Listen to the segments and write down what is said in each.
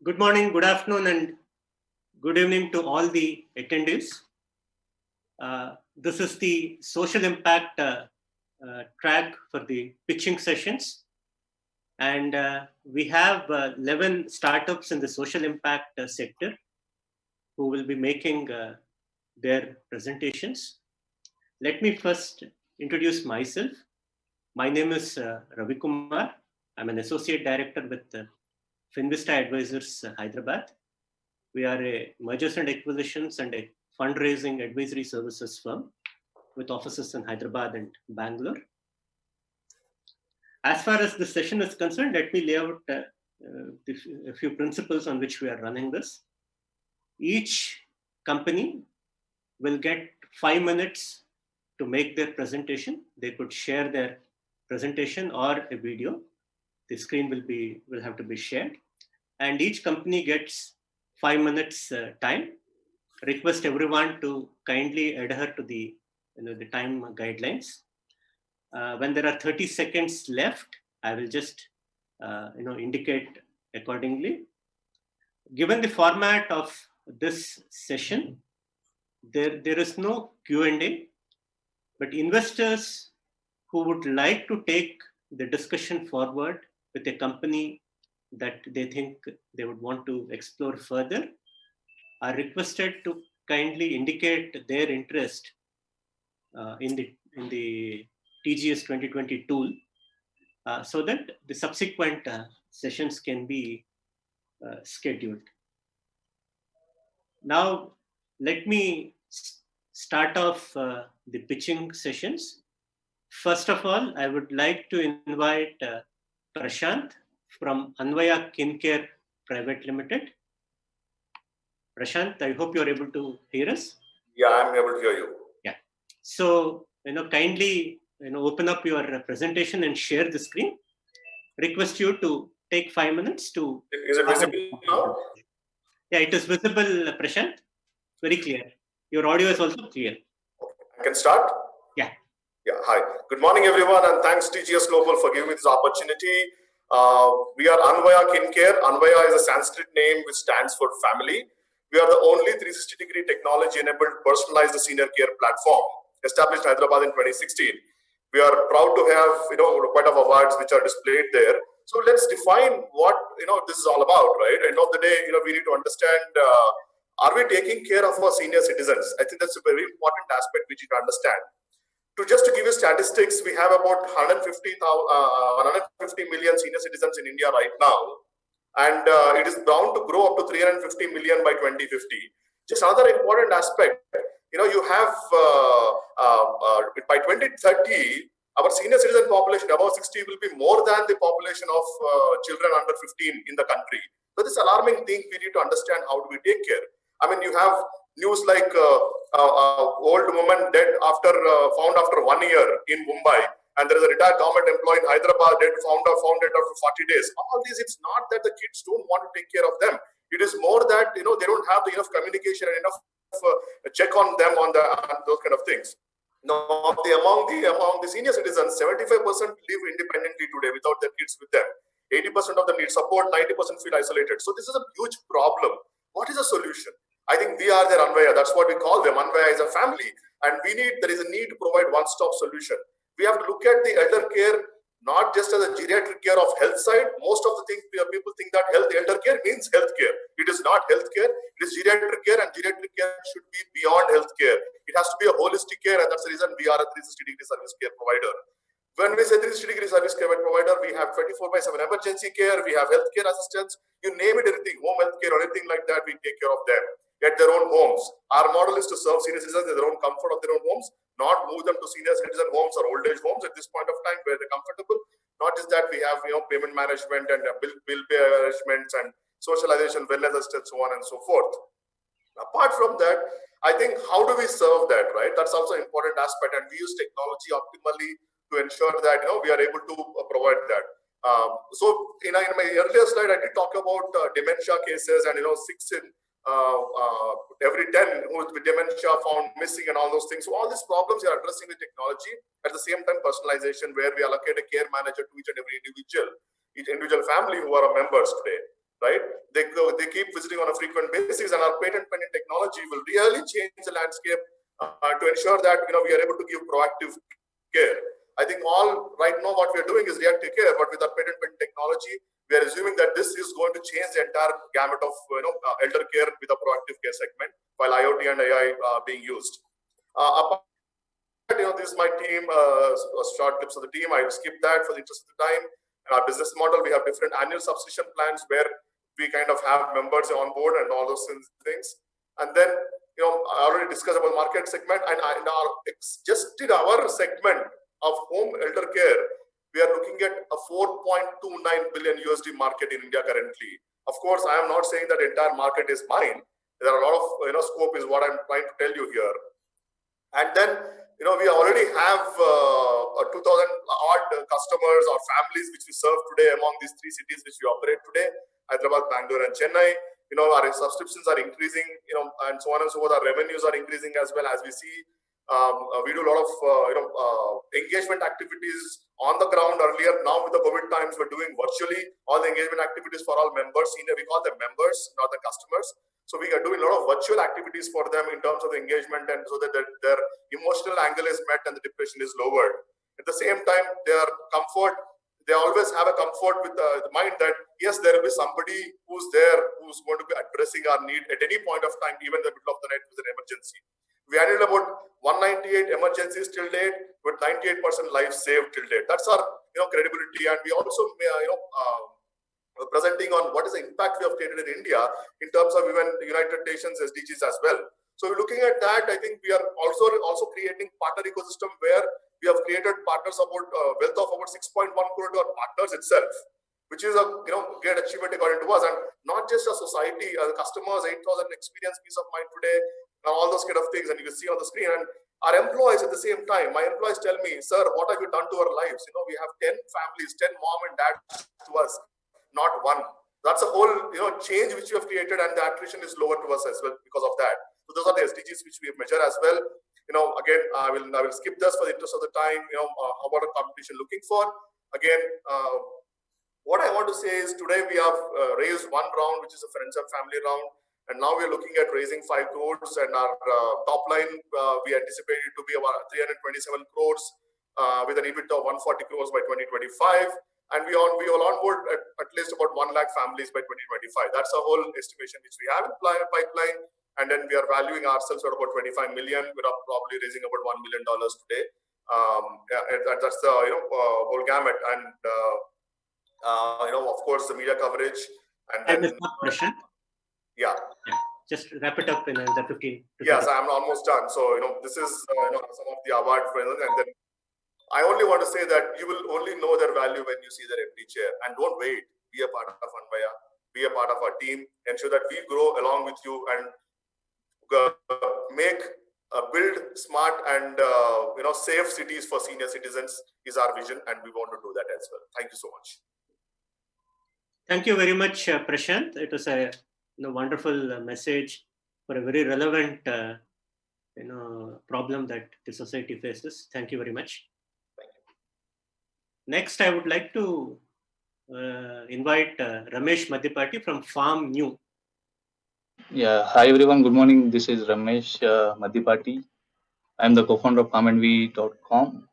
Good morning, good afternoon, and good evening to all the attendees. This is the social impact track for the pitching sessions. And we have 11 startups in the social impact sector who will be making their presentations. Let me first introduce myself. My name is Ravi Kumar. I'm an associate director with Finvista Advisors Hyderabad. We are a mergers and acquisitions and a fundraising advisory services firm with offices in Hyderabad and Bangalore. As far as the session is concerned, let me lay out a few principles on which we are running this. Each company will get 5 minutes to make their presentation. They could share their presentation or a video. The screen will have to be shared, and each company gets 5 minutes time. Request everyone to kindly adhere to the time guidelines. When there are 30 seconds left, I will just indicate accordingly. Given the format of this session, there is no Q&A, but investors who would like to take the discussion forward with a company that they think they would want to explore further are requested to kindly indicate their interest in the TGS 2020 tool so that the subsequent sessions can be scheduled. Now, let me start off the pitching sessions. First of all, I would like to invite Prashant from Anvaya KinCare Private Limited. Prashant, I hope you're able to hear us. Yeah, I'm able to hear you. Yeah. So, kindly, open up your presentation and share the screen. Request you to take 5 minutes to. Is it visible now? Yeah, it is visible, Prashant. Very clear. Your audio is also clear. Okay. I can start? Yeah. Yeah. Hi. Good morning, everyone, and thanks TGS Global for giving me this opportunity. We are Anvaya KinCare. Anvaya is a Sanskrit name which stands for family. We are the only 360-degree technology-enabled personalized senior care platform established in Hyderabad in 2016. We are proud to have quite of awards which are displayed there. So let's define what this is all about, right? End of the day, we need to understand: are we taking care of our senior citizens? I think that's a very important aspect which you can understand. Just to give you statistics, we have about 150 million senior citizens in India right now, and it is bound to grow up to 350 million by 2050. Just another important aspect, you have by 2030, our senior citizen population above 60 will be more than the population of children under 15 in the country. So this alarming thing, we need to understand how do we take care. I mean, you have news like old woman dead found after 1 year in Mumbai, and there is a retired government employee in Hyderabad dead found dead after 40 days. All these, it's not that the kids don't want to take care of them. It is more that they don't have enough communication and enough check on them on those kind of things. Now, among the senior citizens, 75% live independently today without their kids with them. 80% of them need support, 90% feel isolated. So this is a huge problem. What is the solution? I think we are their Anvaya. That's what we call them. Anvaya is a family, and there is a need to provide one-stop solution. We have to look at the elder care not just as a geriatric care of health side. Most of the things people think that elder care means health care. It is not health care. It is geriatric care, and geriatric care should be beyond health care. It has to be a holistic care, and that's the reason we are a 360-degree service care provider. When we say 360-degree service care provider, we have 24/7 emergency care, we have healthcare assistance, you name it, anything, home health care or anything like that, we take care of them at their own homes. Our model is to serve senior citizens in their own comfort of their own homes, not move them to senior citizen homes or old age homes at this point of time where they're comfortable. Not just that, we have payment management and bill pay arrangements and socialization, wellness assistance, so on and so forth. Apart from that, I think how do we serve that, right? That's also an important aspect, and we use technology optimally to ensure that we are able to provide that. So in my earlier slide, I did talk about dementia cases, and 6 in every 10 who with dementia found missing and all those things. So all these problems we are addressing with technology. At the same time, personalization, where we allocate a care manager to each and every individual family who are our members today. right? They keep visiting on a frequent basis, and our patent pending technology will really change the landscape to ensure that we are able to give proactive care. I think all right now what we are doing is reactive care, but with our patent pending technology, we are assuming that this is going to change the entire gamut of elder care with a proactive care segment, while IoT and AI being used. This is my team, short clips of the team. I will skip that for the interest of the time. In our business model, we have different annual subscription plans where we kind of have members on board and all those things. And then, I already discussed about market segment, and just in our segment of home elder care, we are looking at a 4.29 billion USD market in India currently. Of course, I am not saying that entire market is mine. There are a lot of scope is what I'm trying to tell you here. And then we already have 2,000 odd customers or families which we serve today among these three cities which we operate today: Hyderabad, Bangalore, and Chennai. Our subscriptions are increasing, and so on and so forth. Our revenues are increasing as well. As we see, we do a lot of engagement activities on the ground earlier. Now with the COVID times, we're doing virtually all the engagement activities for all members. We call them members, not the customers. So we are doing a lot of virtual activities for them in terms of the engagement, and so that their emotional angle is met and the depression is lowered. At the same time, they always have a comfort with the mind that yes, there will be somebody who's there who's going to be addressing our need at any point of time, even in the middle of the night with an emergency. We handled about 198 emergencies till date, with 98% lives saved till date. That's our credibility, and we also presenting on what is the impact we have created in India in terms of even United Nations SDGs as well. So we're looking at that. I think we are also creating partner ecosystem where we have created partners about wealth of about 6.1 crore to our partners itself, which is a great achievement according to us, and not just a society. The customers, 8,000 experience, peace of mind today, all those kind of things, and you can see on the screen. And our employees at the same time, my employees tell me, sir, what have you done to our lives? We have 10 families, 10 mom and dad to us, not one. That's a whole change which we have created, and the attrition is lower to us as well because of that. So those are the SDGs which we measure as well. Again, I will skip this for the interest of the time. How about a competition looking for? Again, what I want to say is today we have raised one round, which is a friends and family round, and now we are looking at raising 5 crores, and our top line we anticipate it to be about 327 crores with an EBIT of 140 crores by 2025. And we will onboard at least about 1 lakh families by 2025. That's a whole estimation which we have in pipeline. And then we are valuing ourselves at about 25 million. We're probably raising about $1 million today. That's the whole gamut. And of course, the media coverage. And then yeah. Just wrap it up in the 15. Yes, I'm almost done. So this is some of the award present, and then I only want to say that you will only know their value when you see their empty chair. And don't wait. Be a part of Anvaya. Be a part of our team. Ensure that we grow along with you and build smart and safe cities for senior citizens is our vision, and we want to do that as well. Thank you so much. Thank you very much, Prashant. It was a wonderful message for a very relevant problem that the society faces. Thank you very much. Next, I would like to invite Ramesh Madhyapati from Farm New. Yeah, hi everyone. Good morning. This is Ramesh Madhyapati. I'm the co-founder of FarmandWe.com,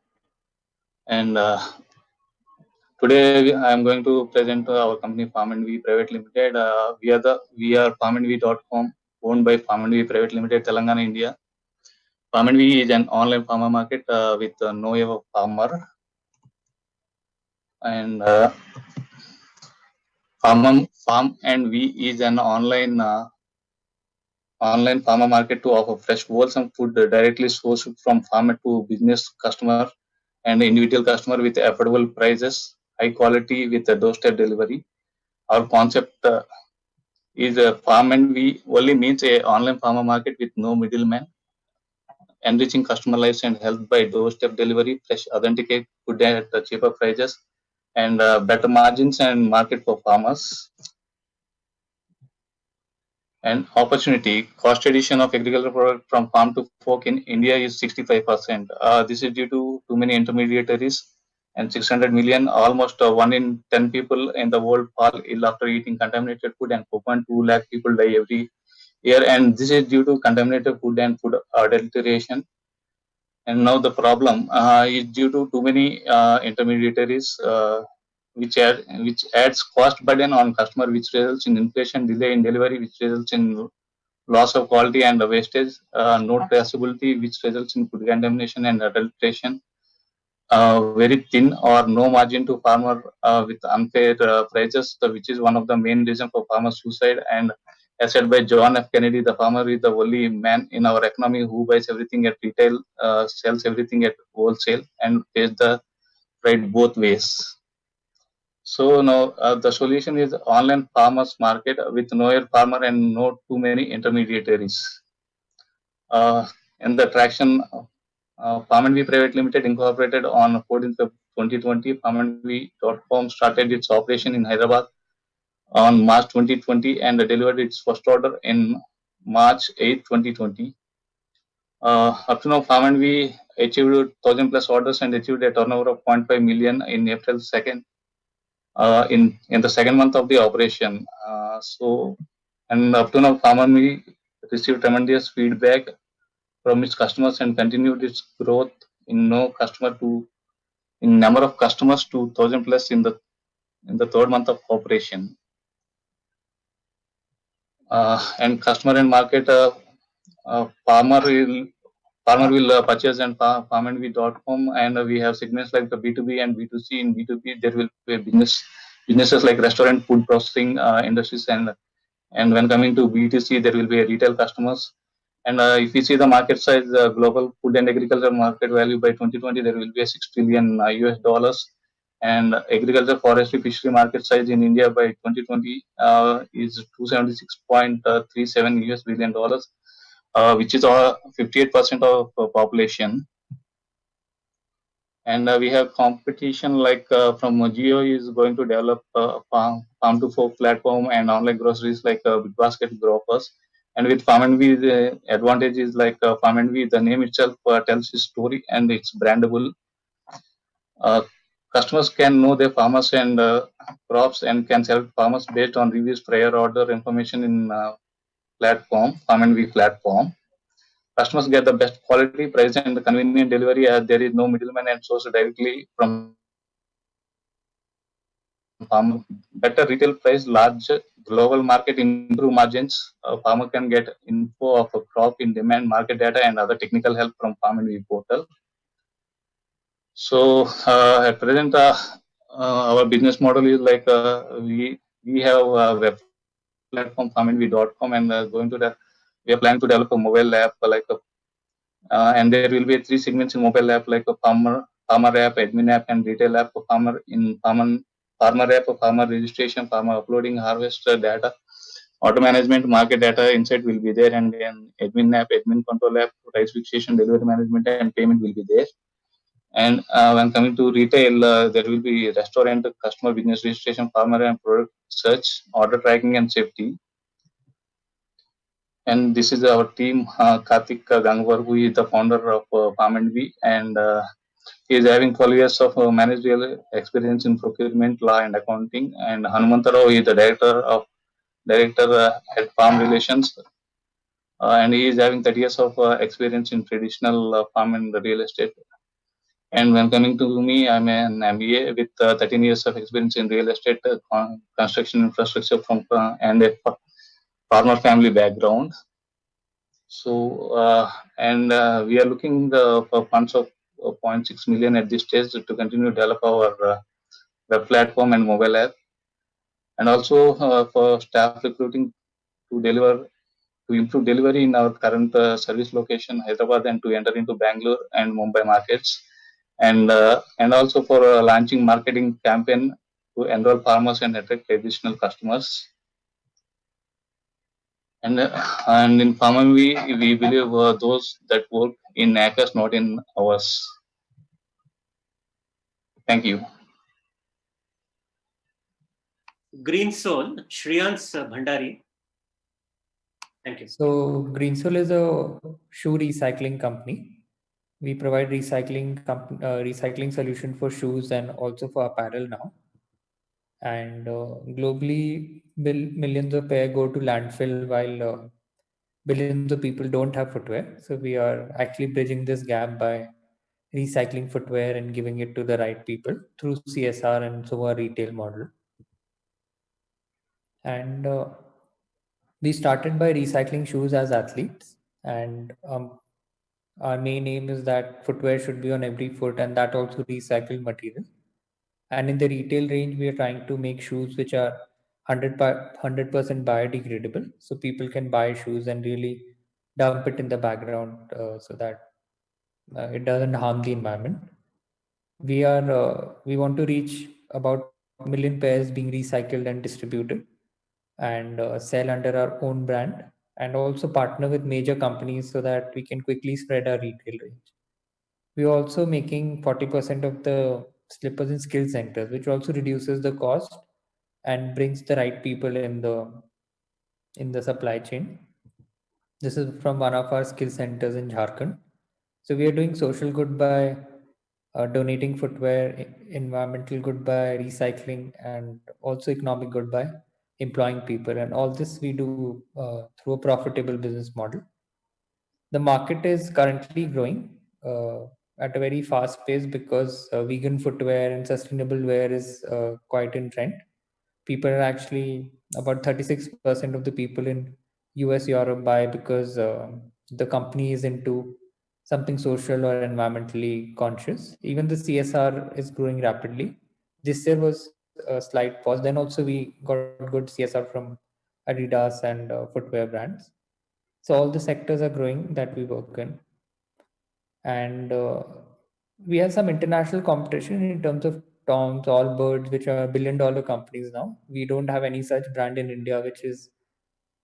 and today I'm going to present our company FarmandWe Private Limited. We are FarmandWe.com, owned by FarmandWe Private Limited, Telangana, India. FarmandWe is an online farmer market with Know Your Farmer. And FarmandWe is an online farmer market to offer fresh, wholesome food directly sourced from farmer to business customer and individual customer with affordable prices, high quality with a doorstep delivery. Our concept is FarmandWe only means a online farmer market with no middleman, enriching customer lives and health by doorstep delivery, fresh, authentic food at cheaper prices, and better margins and market for farmers. And opportunity, cost addition of agricultural product from farm to fork in India is 65%. This is due to too many intermediaries and 600 million, almost 1 in 10 people in the world fall ill after eating contaminated food, and 4.2 lakh people die every year. And this is due to contaminated food and food adulteration. And now the problem is due to too many intermediaries, which adds cost burden on customer, which results in inflation, delay in delivery, which results in loss of quality and wastage, no traceability, which results in food contamination and adulteration, very thin or no margin to farmer with unfair prices, which is one of the main reasons for farmer suicide. And as said by John F. Kennedy, the farmer is the only man in our economy who buys everything at retail, sells everything at wholesale, and pays the price both ways. So now the solution is online farmers market with no farmer and not too many intermediaries. In the traction, Farm and We Private Limited incorporated on 14th of 2020. FarmandWe.com started its operation in Hyderabad on March 2020 and delivered its first order in March 8, 2020. Up to now, Farm and We achieved 1,000 plus orders and achieved a turnover of 0.5 million in April 2nd. In the second month of the operation. And up to now, Farm and We received tremendous feedback from its customers and continued its growth in number of customers to 1,000 plus in the third month of operation. And customer and market, farmer will purchase and FarmandWe.com, and we have segments like the B2B and B2C. In B2B, there will be businesses like restaurant, food processing industries, and when coming to B2C, there will be a retail customers. And if you see the market size, global food and agriculture market value by 2020, there will be a $6 trillion US dollars. And agriculture, forestry, fishery market size in India by 2020 is 276.37 US billion dollars, which is 58% of population. And we have competition like from Jio is going to develop farm to fork platform and online groceries like Big Basket Grocers. And with Farm and We, the advantage is like Farm and We, the name itself tells its story and it's brandable. Customers can know their farmers and crops and can select farmers based on reviews, prior order information in platform, Farm and We platform. Customers get the best quality, price, and the convenient delivery as there is no middleman and sourced directly from farmer. Better retail price, large global market, improve margins. A farmer can get info of a crop in demand, market data, and other technical help from Farm and We portal. So at present, our business model is like we have a web platform FarmandWe.com, and we are planning to develop a mobile app like and there will be 3 segments in mobile app like a farmer app, admin app, and retail app. For farmer app, farmer registration, farmer uploading harvest data, auto management, market data insight will be there, and then admin app, admin control app, price fixation, delivery management, and payment will be there. And when coming to retail, there will be restaurant, customer business registration, farmer and product search, order tracking, and safety. And this is our team, Karthik Gangwar, who is the founder of Farm and We, and he is having 12 years of managerial experience in procurement, law, and accounting. And Hanumantarao is the director at Farm Relations, and he is having 30 years of experience in traditional farm and real estate. And when coming to me, I'm an MBA with 13 years of experience in real estate, construction infrastructure and a farmer family background. So, we are looking for funds of 0.6 million at this stage to continue to develop our web platform and mobile app, and also for staff recruiting to improve delivery in our current service location, Hyderabad, and to enter into Bangalore and Mumbai markets, and also for launching marketing campaign to enroll farmers and attract additional customers. And in Farm and we believe those that work in acres, not in hours. Thank you. Green Soul, Shreyans Bhandari. Thank you. So Green Soul is a shoe recycling company. We provide recycling solution for shoes and also for apparel now. And globally, millions of pair go to landfill while billions of people don't have footwear. So we are actually bridging this gap by recycling footwear and giving it to the right people through CSR and so our retail model. And we started by recycling shoes as athletes, and our main aim is that footwear should be on every foot, and that also recycled material. And in the retail range, we are trying to make shoes which are 100% biodegradable, so people can buy shoes and really dump it in the background so that it doesn't harm the environment. We want to reach about million pairs being recycled and distributed, and sell under our own brand, and also partner with major companies so that we can quickly spread our retail range. We're also making 40% of the slippers in skill centers, which also reduces the cost and brings the right people in the supply chain. This is from one of our skill centers in Jharkhand. So we are doing social good by donating footwear, environmental good by recycling, and also economic good by employing people. And all this we do through a profitable business model. The market is currently growing at a very fast pace because vegan footwear and sustainable wear is quite in trend. People are actually about 36% of the people in US, Europe buy because the company is into something social or environmentally conscious. Even the CSR is growing rapidly. This year was a slight pause. Then also we got good CSR from Adidas and footwear brands. So all the sectors are growing that we work in, and we have some international competition in terms of Toms, Allbirds, which are billion-dollar companies now. We don't have any such brand in India which is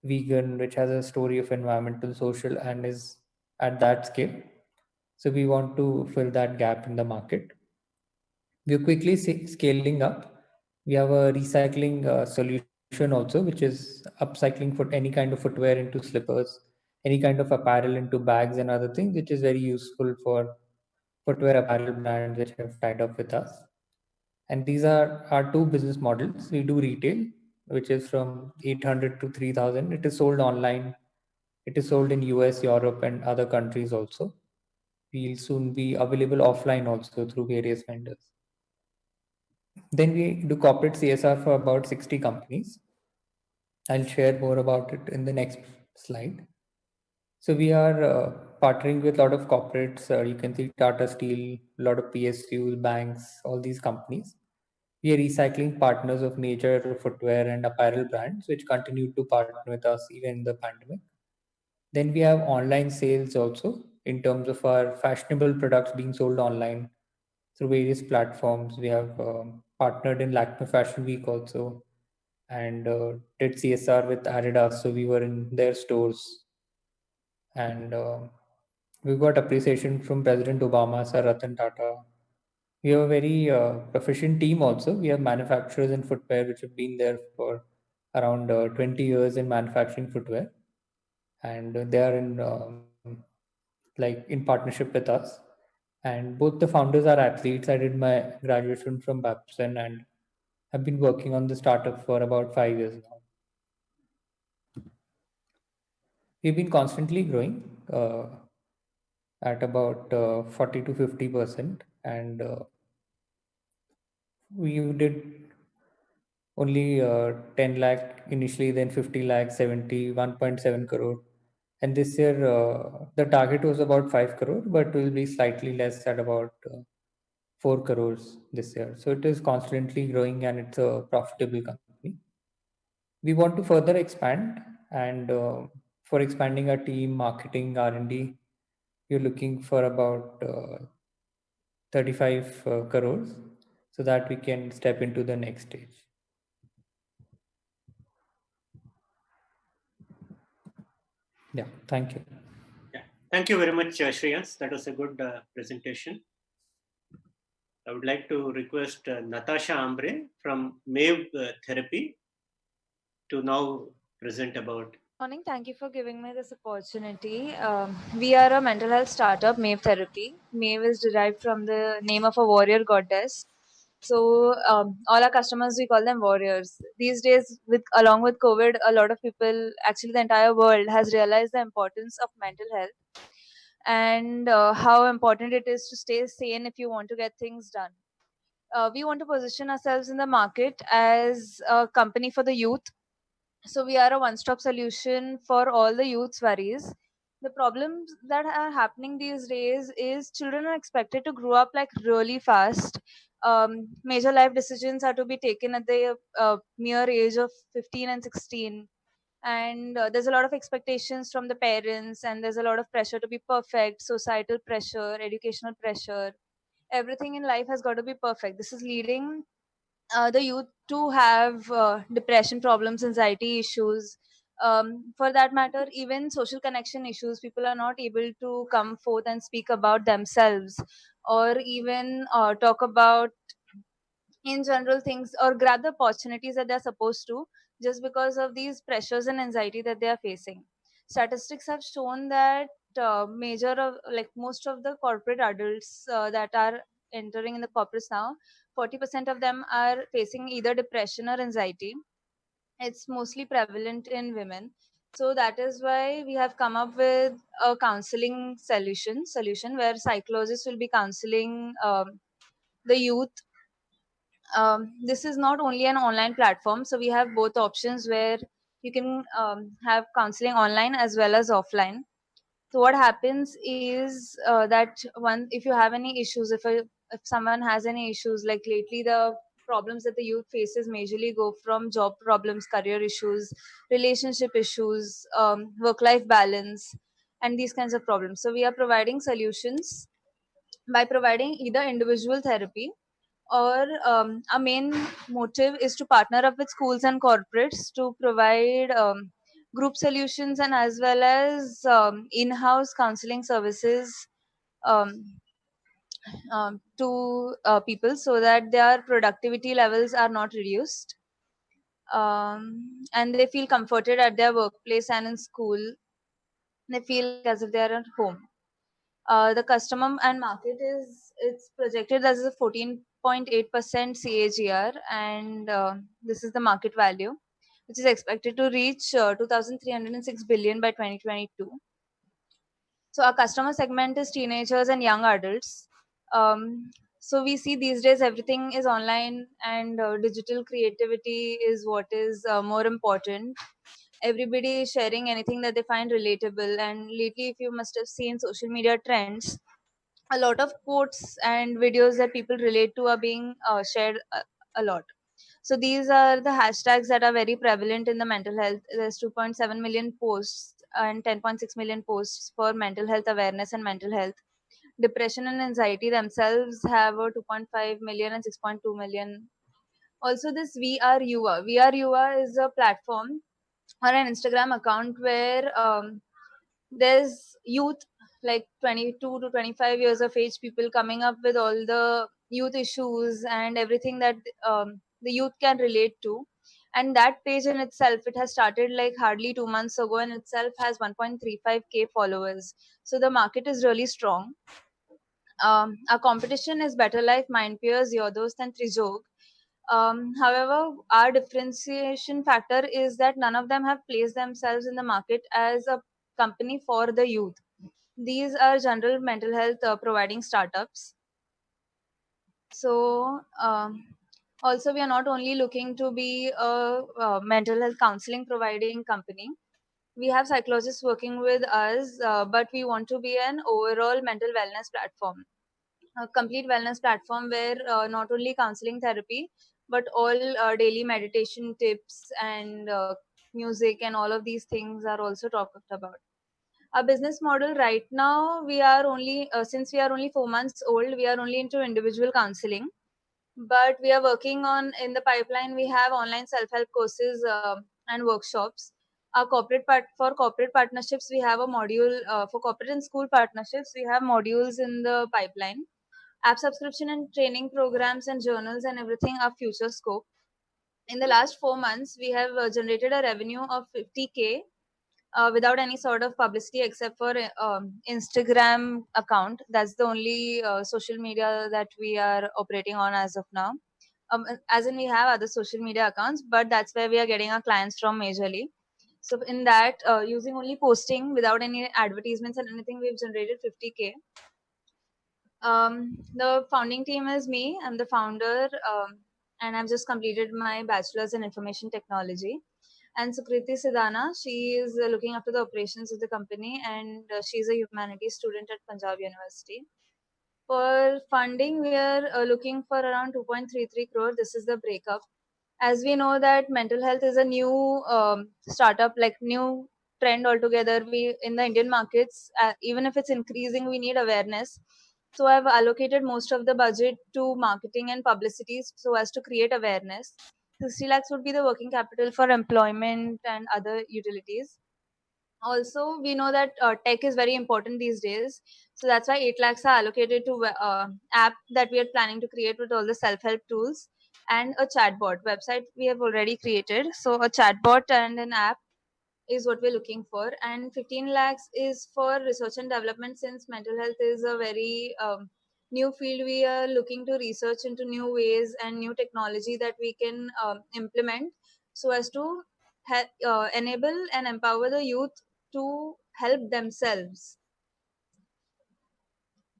vegan, which has a story of environmental, social, and is at that scale. So we want to fill that gap in the market. We are quickly scaling up. We have a recycling solution also, which is upcycling for any kind of footwear into slippers, any kind of apparel into bags and other things, which is very useful for footwear apparel brands which have tied up with us. And these are our two business models. We do retail, which is from 800 to 3000. It is sold online. It is sold in US, Europe, and other countries also. We'll soon be available offline also through various vendors. Then we do corporate CSR for about 60 companies. I'll share more about it in the next slide. So we are partnering with a lot of corporates. You can see Tata Steel, a lot of PSUs, banks, all these companies. We are recycling partners of major footwear and apparel brands, which continue to partner with us even in the pandemic. Then we have online sales also in terms of our fashionable products being sold online through various platforms. We have partnered in Lakme Fashion Week also, and did CSR with Adidas. So we were in their stores, and we got appreciation from President Obama, Sir Ratan Tata. We have a very proficient team also. We have manufacturers in footwear which have been there for around 20 years in manufacturing footwear, and they are in like in partnership with us. And both the founders are athletes. I did my graduation from Babson and have been working on the startup for about 5 years now. We've been constantly growing at about 40 to 50%, and we did only 10 lakh initially, then 50 lakh, 70, 1.7 crore. And this year, the target was about 5 crore, but will be slightly less at about 4 crores this year. So it is constantly growing and it's a profitable company. We want to further expand, and for expanding our team, marketing, R&D, we're looking for about 35 crores so that we can step into the next stage. Yeah, thank you. Yeah. Thank you very much, Shreyans. That was a good presentation. I would like to request Natasha Ambre from Mave Therapy to now present about Morning. Thank you for giving me this opportunity. We are a mental health startup, Maeve Therapy. Maeve is derived from the name of a warrior goddess. So all our customers, we call them warriors. These days, with along with COVID, a lot of people, actually the entire world, has realized the importance of mental health and how important it is to stay sane if you want to get things done. We want to position ourselves in the market as a company for the youth. So we are a one-stop solution for all the youth's worries. The problems that are happening these days is children are expected to grow up like really fast. Major life decisions are to be taken at the mere age of 15 and 16. And there's a lot of expectations from the parents, and there's a lot of pressure to be perfect, societal pressure, educational pressure. Everything in life has got to be perfect. This is leading the youth to have depression problems, anxiety issues. For that matter, even social connection issues. People are not able to come forth and speak about themselves, or even talk about in general things, or grab the opportunities that they're supposed to, just because of these pressures and anxiety that they are facing. Statistics have shown that major of like most of the corporate adults that are entering in the corporates now, 40% of them are facing either depression or anxiety. It's mostly prevalent in women. So that is why we have come up with a counseling solution where psychologists will be counseling the youth. This is not only an online platform, so we have both options where you can have counseling online as well as offline. So what happens is that one, if you have any issues, if someone has any issues, like lately the problems that the youth faces majorly go from job problems, career issues, relationship issues, work-life balance, and these kinds of problems. So we are providing solutions by providing either individual therapy, or our main motive is to partner up with schools and corporates to provide group solutions, and as well as in-house counseling services um, to people, so that their productivity levels are not reduced, and they feel comforted at their workplace and in school. They feel like as if they are at home. The customer and market is, it's projected as a 14.8% CAGR, and this is the market value, which is expected to reach 2,306 billion by 2022. So our customer segment is teenagers and young adults. So we see these days everything is online, and digital creativity is what is more important. Everybody is sharing anything that they find relatable, and lately, if you must have seen social media trends, a lot of quotes and videos that people relate to are being shared a lot. So these are the hashtags that are very prevalent in the mental health. There's 2.7 million posts and 10.6 million posts for mental health awareness and mental health. Depression and anxiety themselves have a 2.5 million and 6.2 million. Also, this VRUA is a platform or an Instagram account where there's youth, like 22 to 25 years of age, people coming up with all the youth issues and everything that the youth can relate to. And that page in itself, it has started like hardly 2 months ago, and itself has 1.35k followers. So the market is really strong. Our competition is Better Life, Mindpeers, Yodos, and Trijog. However, our differentiation factor is that none of them have placed themselves in the market as a company for the youth. These are general mental health providing startups. So, also, we are not only looking to be a mental health counseling providing company. We have psychologists working with us, but we want to be an overall mental wellness platform, a complete wellness platform where not only counseling therapy, but all daily meditation tips and music and all of these things are also talked about. Our business model right now, we are only since we are only 4 months old, we are only into individual counseling, but we are working on, in the pipeline we have online self-help courses and workshops. Our for corporate partnerships, we have a module for corporate and school partnerships, we have modules in the pipeline. App subscription and training programs and journals and everything are future scope. In the last 4 months, we have generated a revenue of 50k, without any sort of publicity except for Instagram account. That's the only social media that we are operating on as of now. As in, we have other social media accounts, but that's where we are getting our clients from majorly. So in that, using only posting without any advertisements and anything, we've generated 50K. The founding team is me. I'm the founder, and I've just completed my bachelor's in information technology. And Sukriti Sidana, she is looking after the operations of the company, and she's a humanities student at Punjab University. For funding, we are looking for around 2.33 crore. This is the breakup. As we know that mental health is a new startup, like new trend altogether. We in the Indian markets, even if it's increasing, we need awareness. So I've allocated most of the budget to marketing and publicity so as to create awareness. 60 lakhs would be the working capital for employment and other utilities. Also, we know that tech is very important these days, so that's why 8 lakhs are allocated to app that we are planning to create with all the self-help tools, and a chatbot website we have already created. So a chatbot and an app is what we're looking for, and 15 lakhs is for research and development. Since mental health is a very new field, we are looking to research into new ways and new technology that we can implement so as to enable and empower the youth to help themselves.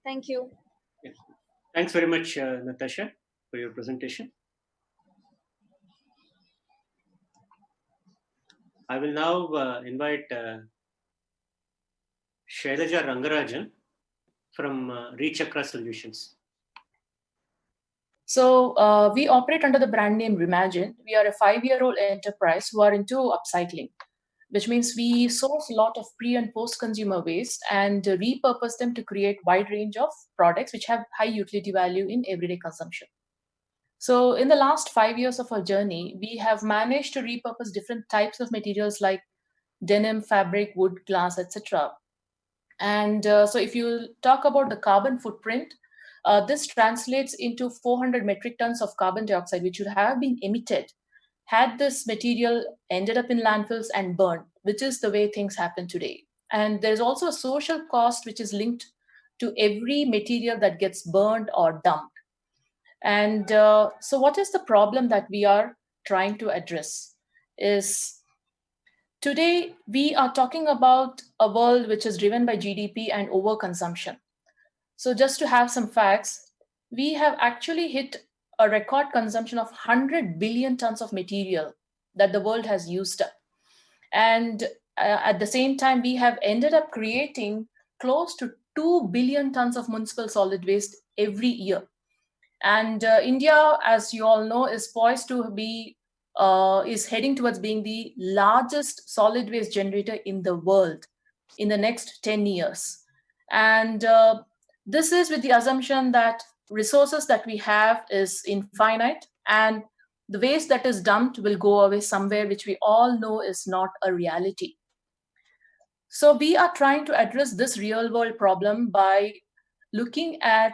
Thank you. Yes. Thanks very much, Natasha, for your presentation. I will now invite Shailaja Rangarajan from Reach Chakra Solutions. So we operate under the brand name Reimagine. We are a 5-year-old enterprise who are into upcycling, which means we source a lot of pre and post consumer waste and repurpose them to create wide range of products which have high utility value in everyday consumption. So in the last 5 years of our journey, we have managed to repurpose different types of materials like denim, fabric, wood, glass, etc. And so if you talk about the carbon footprint, this translates into 400 metric tons of carbon dioxide, which would have been emitted had this material ended up in landfills and burned, which is the way things happen today. And there's also a social cost which is linked to every material that gets burned or dumped. And so what is the problem that we are trying to address is today we are talking about a world which is driven by GDP and overconsumption. So just to have some facts, we have actually hit a record consumption of 100 billion tons of material that the world has used up. And at the same time, we have ended up creating close to 2 billion tons of municipal solid waste every year. And India, as you all know, is poised to be, is heading towards being the largest solid waste generator in the world in the next 10 years. And this is with the assumption that resources that we have is infinite and the waste that is dumped will go away somewhere, which we all know is not a reality. So we are trying to address this real world problem by looking at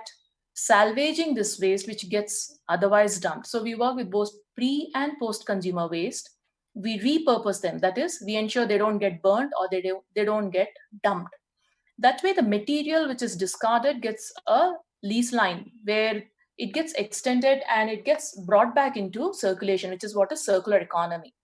salvaging this waste which gets otherwise dumped. So we work with both pre and post consumer waste. We repurpose them. That is, we ensure they don't get burned or they don't get dumped. That way, the material which is discarded gets a lease line where it gets extended and it gets brought back into circulation, which is what is circular economy.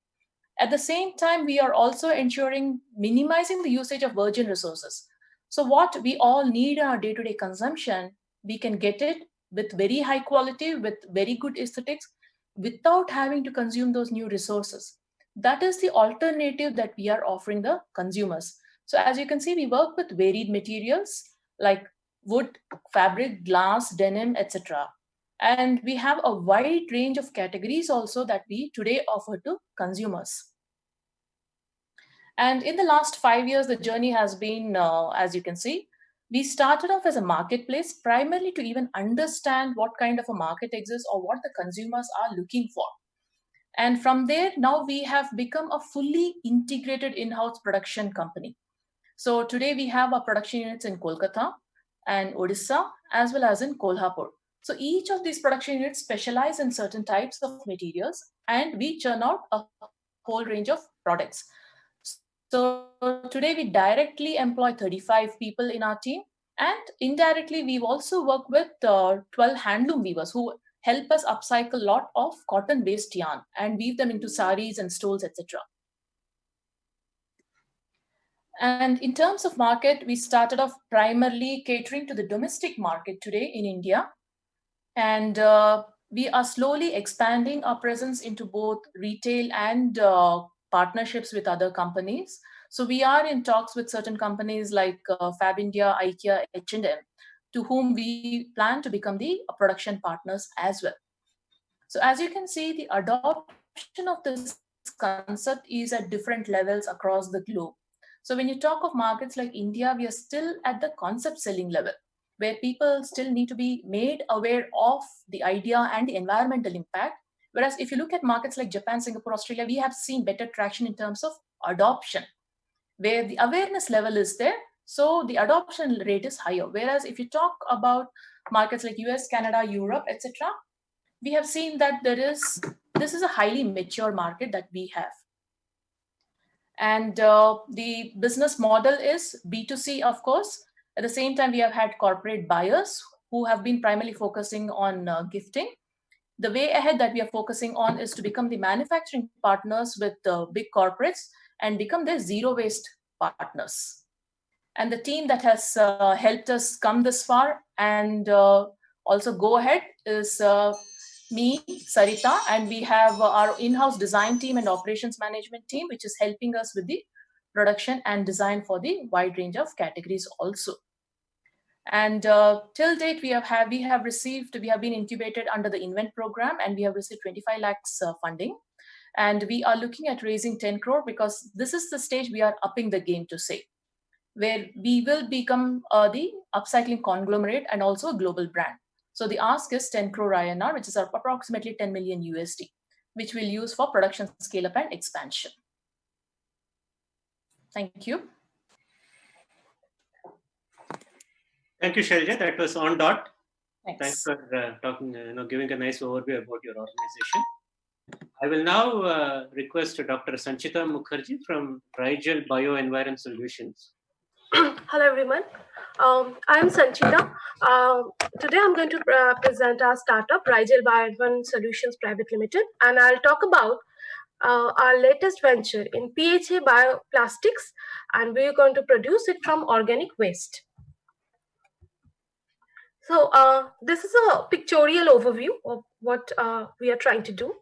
At the same time, we are also ensuring minimizing the usage of virgin resources. So what we all need in our day-to-day consumption, we can get it with very high quality, with very good aesthetics, without having to consume those new resources. That is the alternative that we are offering the consumers. So as you can see, we work with varied materials like wood, fabric, glass, denim, etc. And we have a wide range of categories also that we today offer to consumers. And in the last 5 years, the journey has been, as you can see, we started off as a marketplace primarily to even understand what kind of a market exists or what the consumers are looking for. And from there, now we have become a fully integrated in-house production company. So today we have our production units in Kolkata and Odisha, as well as in Kolhapur. So each of these production units specialize in certain types of materials, and we churn out a whole range of products. So today we directly employ 35 people in our team, and indirectly we've also worked with 12 handloom weavers who help us upcycle a lot of cotton-based yarn and weave them into saris and stoles, etc. And in terms of market, we started off primarily catering to the domestic market today in India. And we are slowly expanding our presence into both retail and partnerships with other companies. So we are in talks with certain companies like Fab India, IKEA, H&M, to whom we plan to become the production partners as well. So as you can see, the adoption of this concept is at different levels across the globe. So when you talk of markets like India, we are still at the concept selling level, where people still need to be made aware of the idea and the environmental impact. Whereas if you look at markets like Japan, Singapore, Australia, we have seen better traction in terms of adoption, where the awareness level is there, so the adoption rate is higher. Whereas if you talk about markets like US, Canada, Europe, etc., we have seen that this is a highly mature market that we have. And the business model is B2C, of course. At the same time, we have had corporate buyers who have been primarily focusing on gifting. The way ahead that we are focusing on is to become the manufacturing partners with big corporates and become their zero waste partners. And the team that has helped us come this far and also go ahead is me, Sarita, and we have our in-house design team and operations management team, which is helping us with the production and design for the wide range of categories also. And till date, we have been incubated under the Invent program, and we have received 25 lakhs funding. And we are looking at raising 10 crore because this is the stage we are upping the game to say, where we will become the upcycling conglomerate and also a global brand. So the ask is 10 crore INR, which is approximately 10 million USD, which we'll use for production scale up and expansion. Thank you. Thank you, Shailja. That was on dot. Thanks. Thanks for giving a nice overview about your organization. I will now request Dr. Sanchita Mukherjee from Rigel Bioenvironment Solutions. Hello everyone, I'm Sanchita. Today I'm going to present our startup, Rigel Bioenvironment Solutions Private Limited, and I'll talk about our latest venture in PHA bioplastics, and we're going to produce it from organic waste. So this is a pictorial overview of what we are trying to do.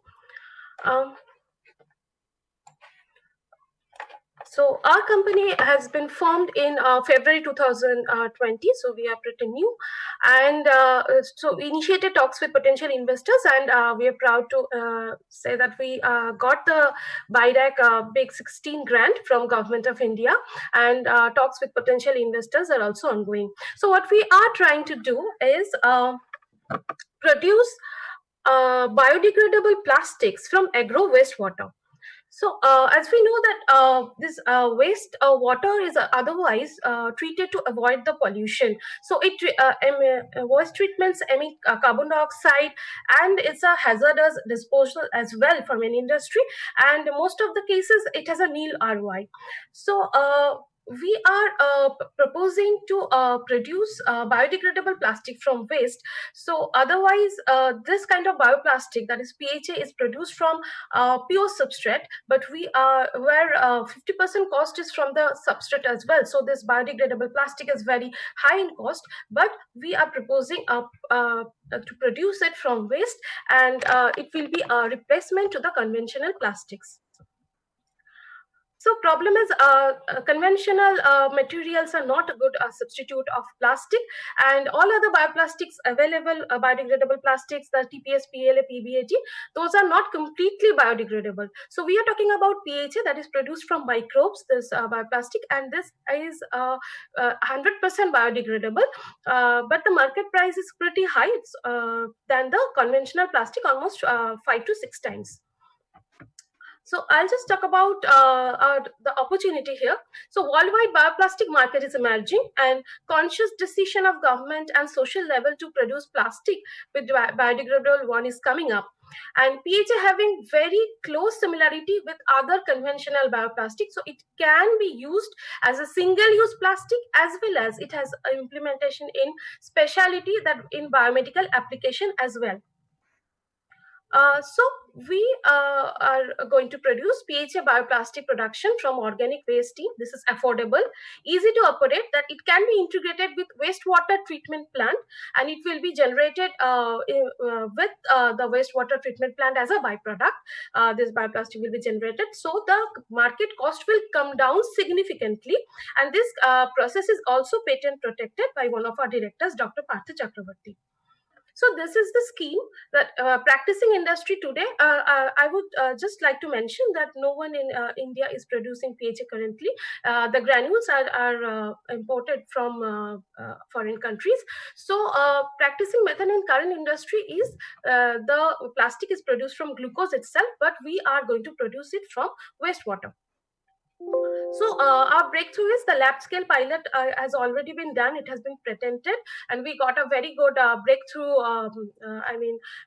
So our company has been formed in February 2020, so we are pretty new, and so we initiated talks with potential investors, and we are proud to say that we got the BIDAC Big 16 grant from Government of India, and talks with potential investors are also ongoing. So what we are trying to do is produce biodegradable plastics from agro wastewater. So as we know that this waste water is otherwise treated to avoid the pollution. So waste treatments emit carbon dioxide, and it's a hazardous disposal as well from an industry. And most of the cases, it has a nil ROI. So we are proposing to produce biodegradable plastic from waste. So otherwise, this kind of bioplastic, that is PHA, is produced from pure substrate, but we are where 50% cost is from the substrate as well. So this biodegradable plastic is very high in cost, but we are proposing to produce it from waste, and it will be a replacement to the conventional plastics. So problem is conventional materials are not a good substitute of plastic, and all other bioplastics available, biodegradable plastics, the TPS, PLA, PBAT, those are not completely biodegradable. So we are talking about PHA, that is produced from microbes, this bioplastic, and this is 100% biodegradable, but the market price is pretty high. It's than the conventional plastic, almost 5 to 6 times. So I'll just talk about the opportunity here. So worldwide bioplastic market is emerging, and conscious decision of government and social level to produce plastic with biodegradable one is coming up. and PHA having very close similarity with other conventional bioplastics, so it can be used as a single-use plastic as well as it has implementation in specialty that in biomedical application as well. So we are going to produce PHA bioplastic production from organic waste steam. This is affordable, easy to operate, that it can be integrated with wastewater treatment plant, and it will be generated with the wastewater treatment plant as a byproduct. This bioplastic will be generated, so the market cost will come down significantly, and this process is also patent protected by one of our directors, Dr. Partha Chakrabarty. So this is the scheme that practicing industry today. I would just like to mention that no one in India is producing PHA currently. The granules are imported from foreign countries. So practicing method in current industry is the plastic is produced from glucose itself, but we are going to produce it from wastewater. So our breakthrough is the lab scale pilot has already been done. It has been patented, and we got a very good breakthrough.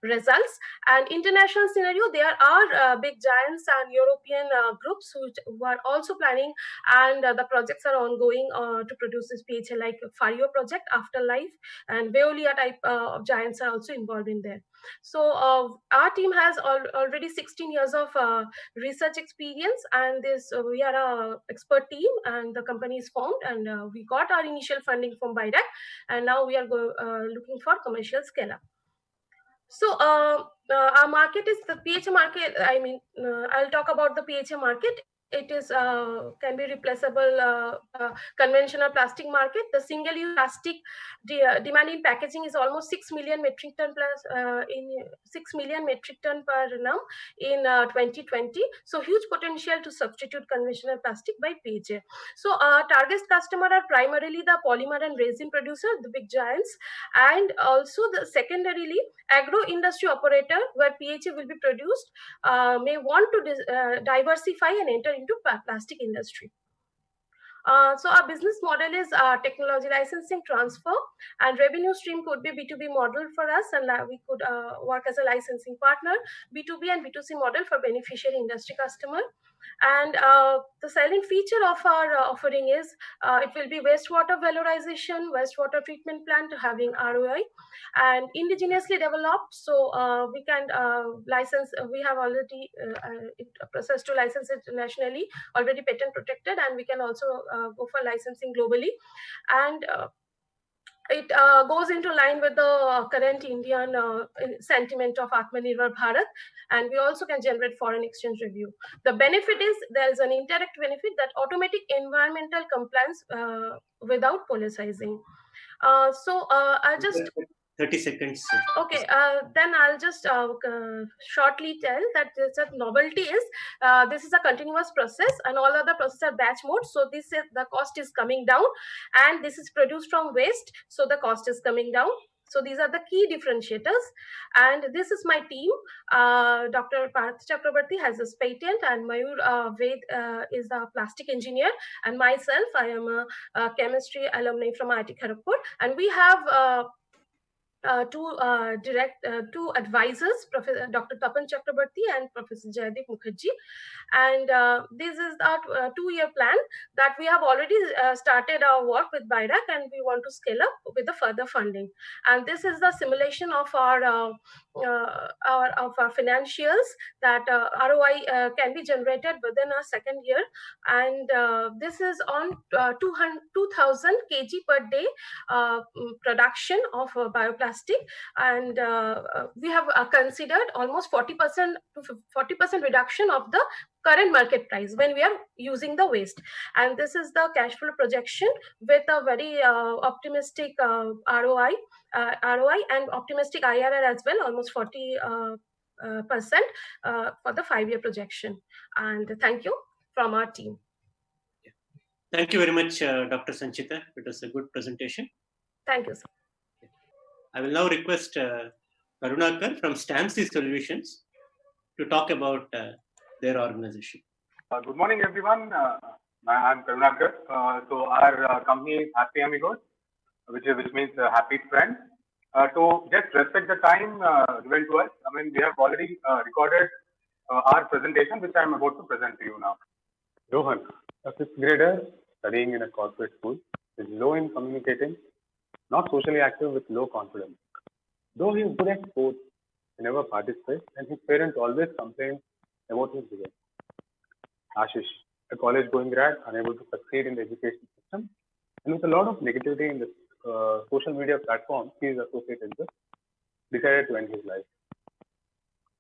Results. And international scenario, there are big giants and European groups who are also planning, and the projects are ongoing to produce this PHA, like Fario project, Afterlife, and Veolia type of giants are also involved in there. So our team has already 16 years of research experience, and this we are a expert team, and the company is formed, and we got our initial funding from BIDAC, and now we are looking for commercial scale up. So our market is the PHA market. I'll talk about the PHA market. It is can be replaceable conventional plastic market. The single-use plastic demand in packaging is almost 6 million metric ton plus in 6 million metric ton per annum in 2020. So huge potential to substitute conventional plastic by PHA. So target customer are primarily the polymer and resin producer, the big giants, and also the secondarily agro industry operator where PHA will be produced may want to diversify and enter into plastic industry. So our business model is technology licensing transfer, and revenue stream could be B2B model for us, and we could work as a licensing partner, B2B and B2C model for beneficiary industry customer. And the selling feature of our offering is it will be wastewater valorization, wastewater treatment plant having ROI, and indigenously developed. So we can license. We have already process to license it nationally, already patent protected, and we can also go for licensing globally. And it goes into line with the current Indian sentiment of Atmanirbhar Bharat, and we also can generate foreign exchange revenue. The benefit is there is an indirect benefit, that automatic environmental compliance without politicizing. So I'll just 30 seconds. Okay, then I'll just shortly tell that the novelty is this is a continuous process, and all other processes are batch mode. So this is the cost is coming down, and this is produced from waste, so the cost is coming down. So these are the key differentiators, and this is my team. Dr. Partha Chakrabarty has this patent, and Mayur Ved is the plastic engineer, and myself, I am a chemistry alumni from IIT Kharagpur, and we have two advisors, Professor Dr. Tapan Chakrabarty and Professor Jaydeep Mukherjee. And this is our 2-year plan that we have already started our work with BIDAC, and we want to scale up with the further funding. And this is the simulation of our financials, that ROI can be generated within our second year, and this is on 2,000 kg per day production of bioplastic, and we have considered almost 40% to 40% reduction of the current market price when we are using the waste. And this is the cash flow projection with a very optimistic ROI and optimistic IRR as well, almost 40% for the 5-year projection. And thank you from our team. Thank you very much, Dr. Sanchita. It was a good presentation. Thank you, sir. I will now request Karunakar from Stancy Solutions to talk about their organization. Good morning, everyone. I'm Karunakar. So our company is Happy Amigos, which means happy friends. to just respect the time given to us, I mean, we have already recorded our presentation, which I am about to present to you now. Rohan, a fifth grader studying in a corporate school, is low in communicating, not socially active with low confidence. Though he is good at sports, he never participates, and his parents always complain about his behavior. Ashish, a college-going grad, unable to succeed in the education system, and with a lot of negativity in the social media platforms he is associated with, decided to end his life.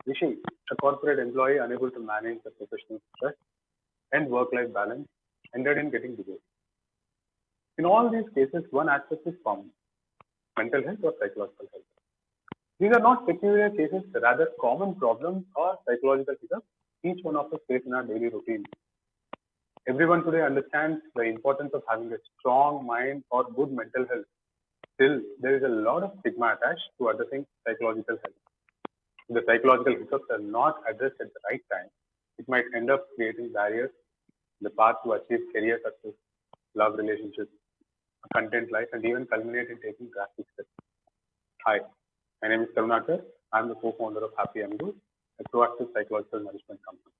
Rishi, a corporate employee unable to manage the professional stress and work-life balance, ended in getting divorced. In all these cases, one aspect is common: mental health or psychological health. These are not peculiar cases, rather common problems or psychological hiccups each one of us face in our daily routine. Everyone today understands the importance of having a strong mind or good mental health. Still, there is a lot of stigma attached to addressing psychological health. If the psychological hiccups are not addressed at the right time, it might end up creating barriers in the path to achieve career success, love relationships, a content life, and even culminate in taking drastic steps. Hi, my name is Karunakar. I am the co-founder of Happy Amigos, a proactive psychological management company.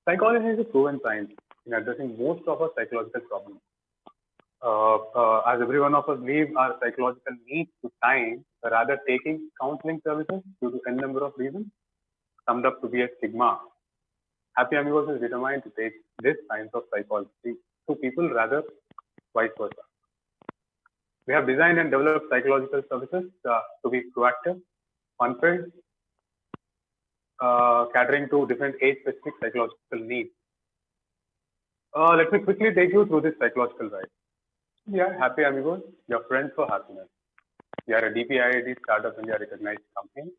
Psychology is a proven science in addressing most of our psychological problems. As every one of us leave our psychological needs to time, rather taking counseling services due to n number of reasons, summed up to be a stigma. Happy Amigos is determined to take this science of psychology to people, rather vice versa. We have designed and developed psychological services to be proactive, fun-filled, catering to different age-specific psychological needs. Let me quickly take you through this psychological ride. We are Happy Amigos, your friends for happiness. We are a DPIIT Startup India recognized company.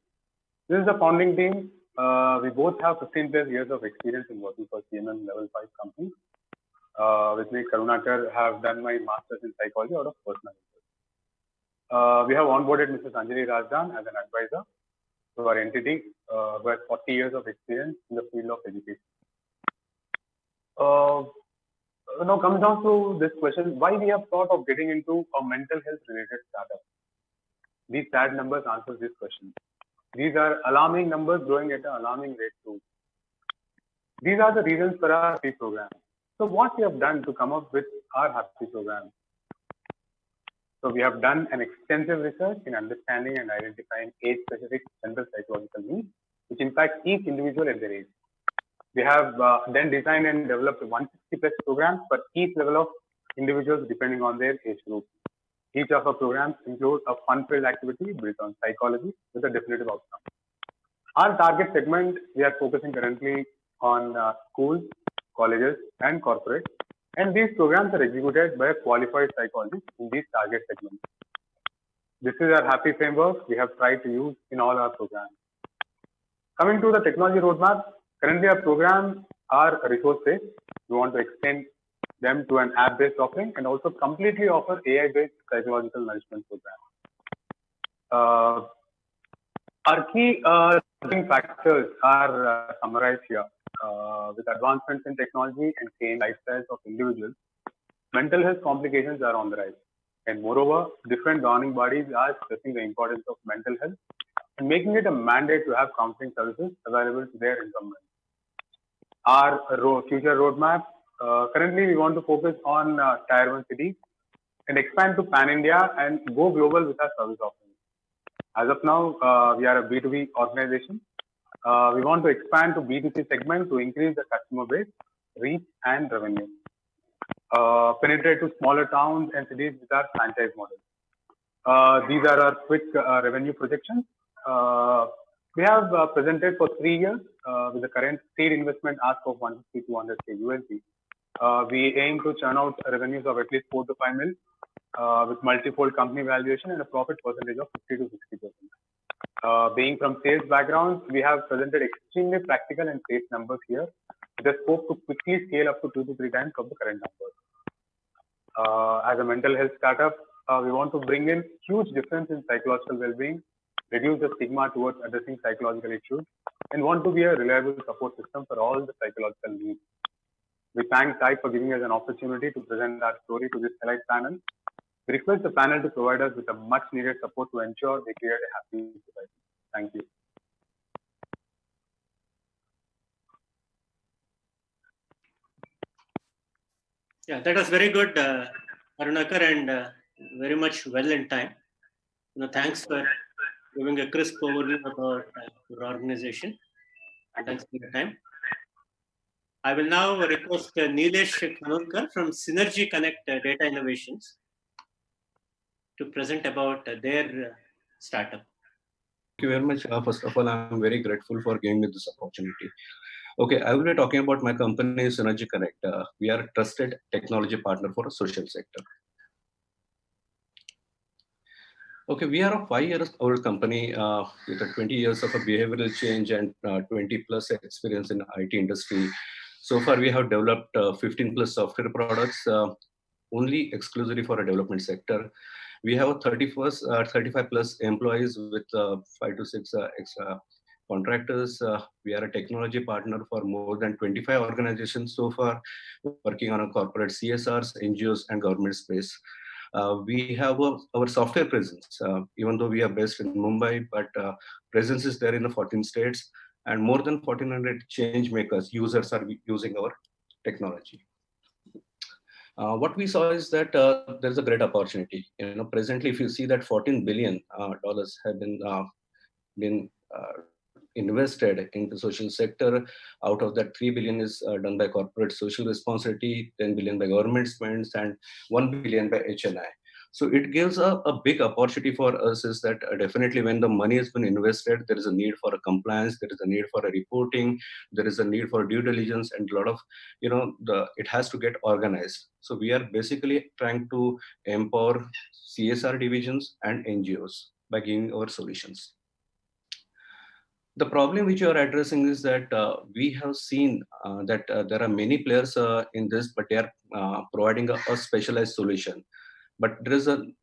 This is the founding team. We both have 15 plus years of experience in working for CMM level 5 companies. With me, Karunakar, have done my master's in psychology out of personal interest. We have onboarded Mrs. Anjali Rajdan as an advisor to our entity who has 40 years of experience in the field of education. Now comes down to this question: why we have thought of getting into a mental health related startup? These sad numbers answer this question. These are alarming numbers growing at an alarming rate too. These are the reasons for our Happy program. So what we have done to come up with our Happy program? So we have done an extensive research in understanding and identifying age-specific general psychological needs, which impact each individual at their age. We have then designed and developed 160 plus programs for each level of individuals depending on their age group. Each of our programs includes a fun-filled activity built on psychology with a definitive outcome. Our target segment, we are focusing currently on schools, colleges, and corporates. And these programs are executed by a qualified psychologist in these target segments. This is our Happy framework we have tried to use in all our programs. Coming to the technology roadmap, currently our programs are resource-based. We want to extend them to an app-based offering and also completely offer AI-based psychological management program. Our key factors are summarized here. With advancements in technology and changing lifestyles of individuals, mental health complications are on the rise. And moreover, different governing bodies are stressing the importance of mental health and making it a mandate to have counseling services available to their incumbents. Our future roadmap, currently we want to focus on Tier 1 cities and expand to Pan-India and go global with our service offerings. As of now, we are a B2B organization. We want to expand to B2C segment to increase the customer base, reach, and revenue. Penetrate to smaller towns and cities with our franchise model. These are our quick revenue projections. We have presented for 3 years with the current seed investment ask of 150 to 200K USD. We aim to churn out revenues of at least 4 to 5 mil with multi-fold company valuation and a profit percentage of 50 to 60%. Being from sales backgrounds, we have presented extremely practical and safe numbers here with a scope to quickly scale up to 2 to 3 times of the current numbers. As a mental health startup, we want to bring in huge difference in psychological well-being, reduce the stigma towards addressing psychological issues, and want to be a reliable support system for all the psychological needs. We thank Sai for giving us an opportunity to present our story to this select panel. We request the panel to provide us with a much needed support to ensure they create a happy society. Thank you. Yeah, that was very good, Arunakar, and very much well in time. Thanks for giving a crisp overview about your organization. Thanks for your time. I will now request Nilesh Khanolkar from Synergy Connect Data Innovations to present about their startup. Thank you very much. First of all, I'm very grateful for giving me this opportunity. Okay, I will be talking about my company, Synergy Connect. We are a trusted technology partner for a social sector. Okay, we are a 5-year-old company with 20 years of a behavioral change and 20 plus experience in IT industry. So far, we have developed 15 plus software products only exclusively for a development sector. We have 35 plus employees with 5 to 6 extra contractors. We are a technology partner for more than 25 organizations so far, working on a corporate CSRs, NGOs, and government space. We have our software presence, even though we are based in Mumbai, but presence is there in the 14 states, and more than 1,400 change makers, users are using our technology. What we saw is that there's a great opportunity. Presently, if you see that $14 billion have been invested in the social sector, out of that 3 billion is done by corporate social responsibility, 10 billion by government spends, and 1 billion by HNI. So it gives a big opportunity for us is that definitely when the money has been invested, there is a need for a compliance, there is a need for a reporting, there is a need for due diligence, and a lot of, it has to get organized. So we are basically trying to empower CSR divisions and NGOs by giving our solutions. The problem which you are addressing is that we have seen that there are many players in this, but they are providing a specialized solution. But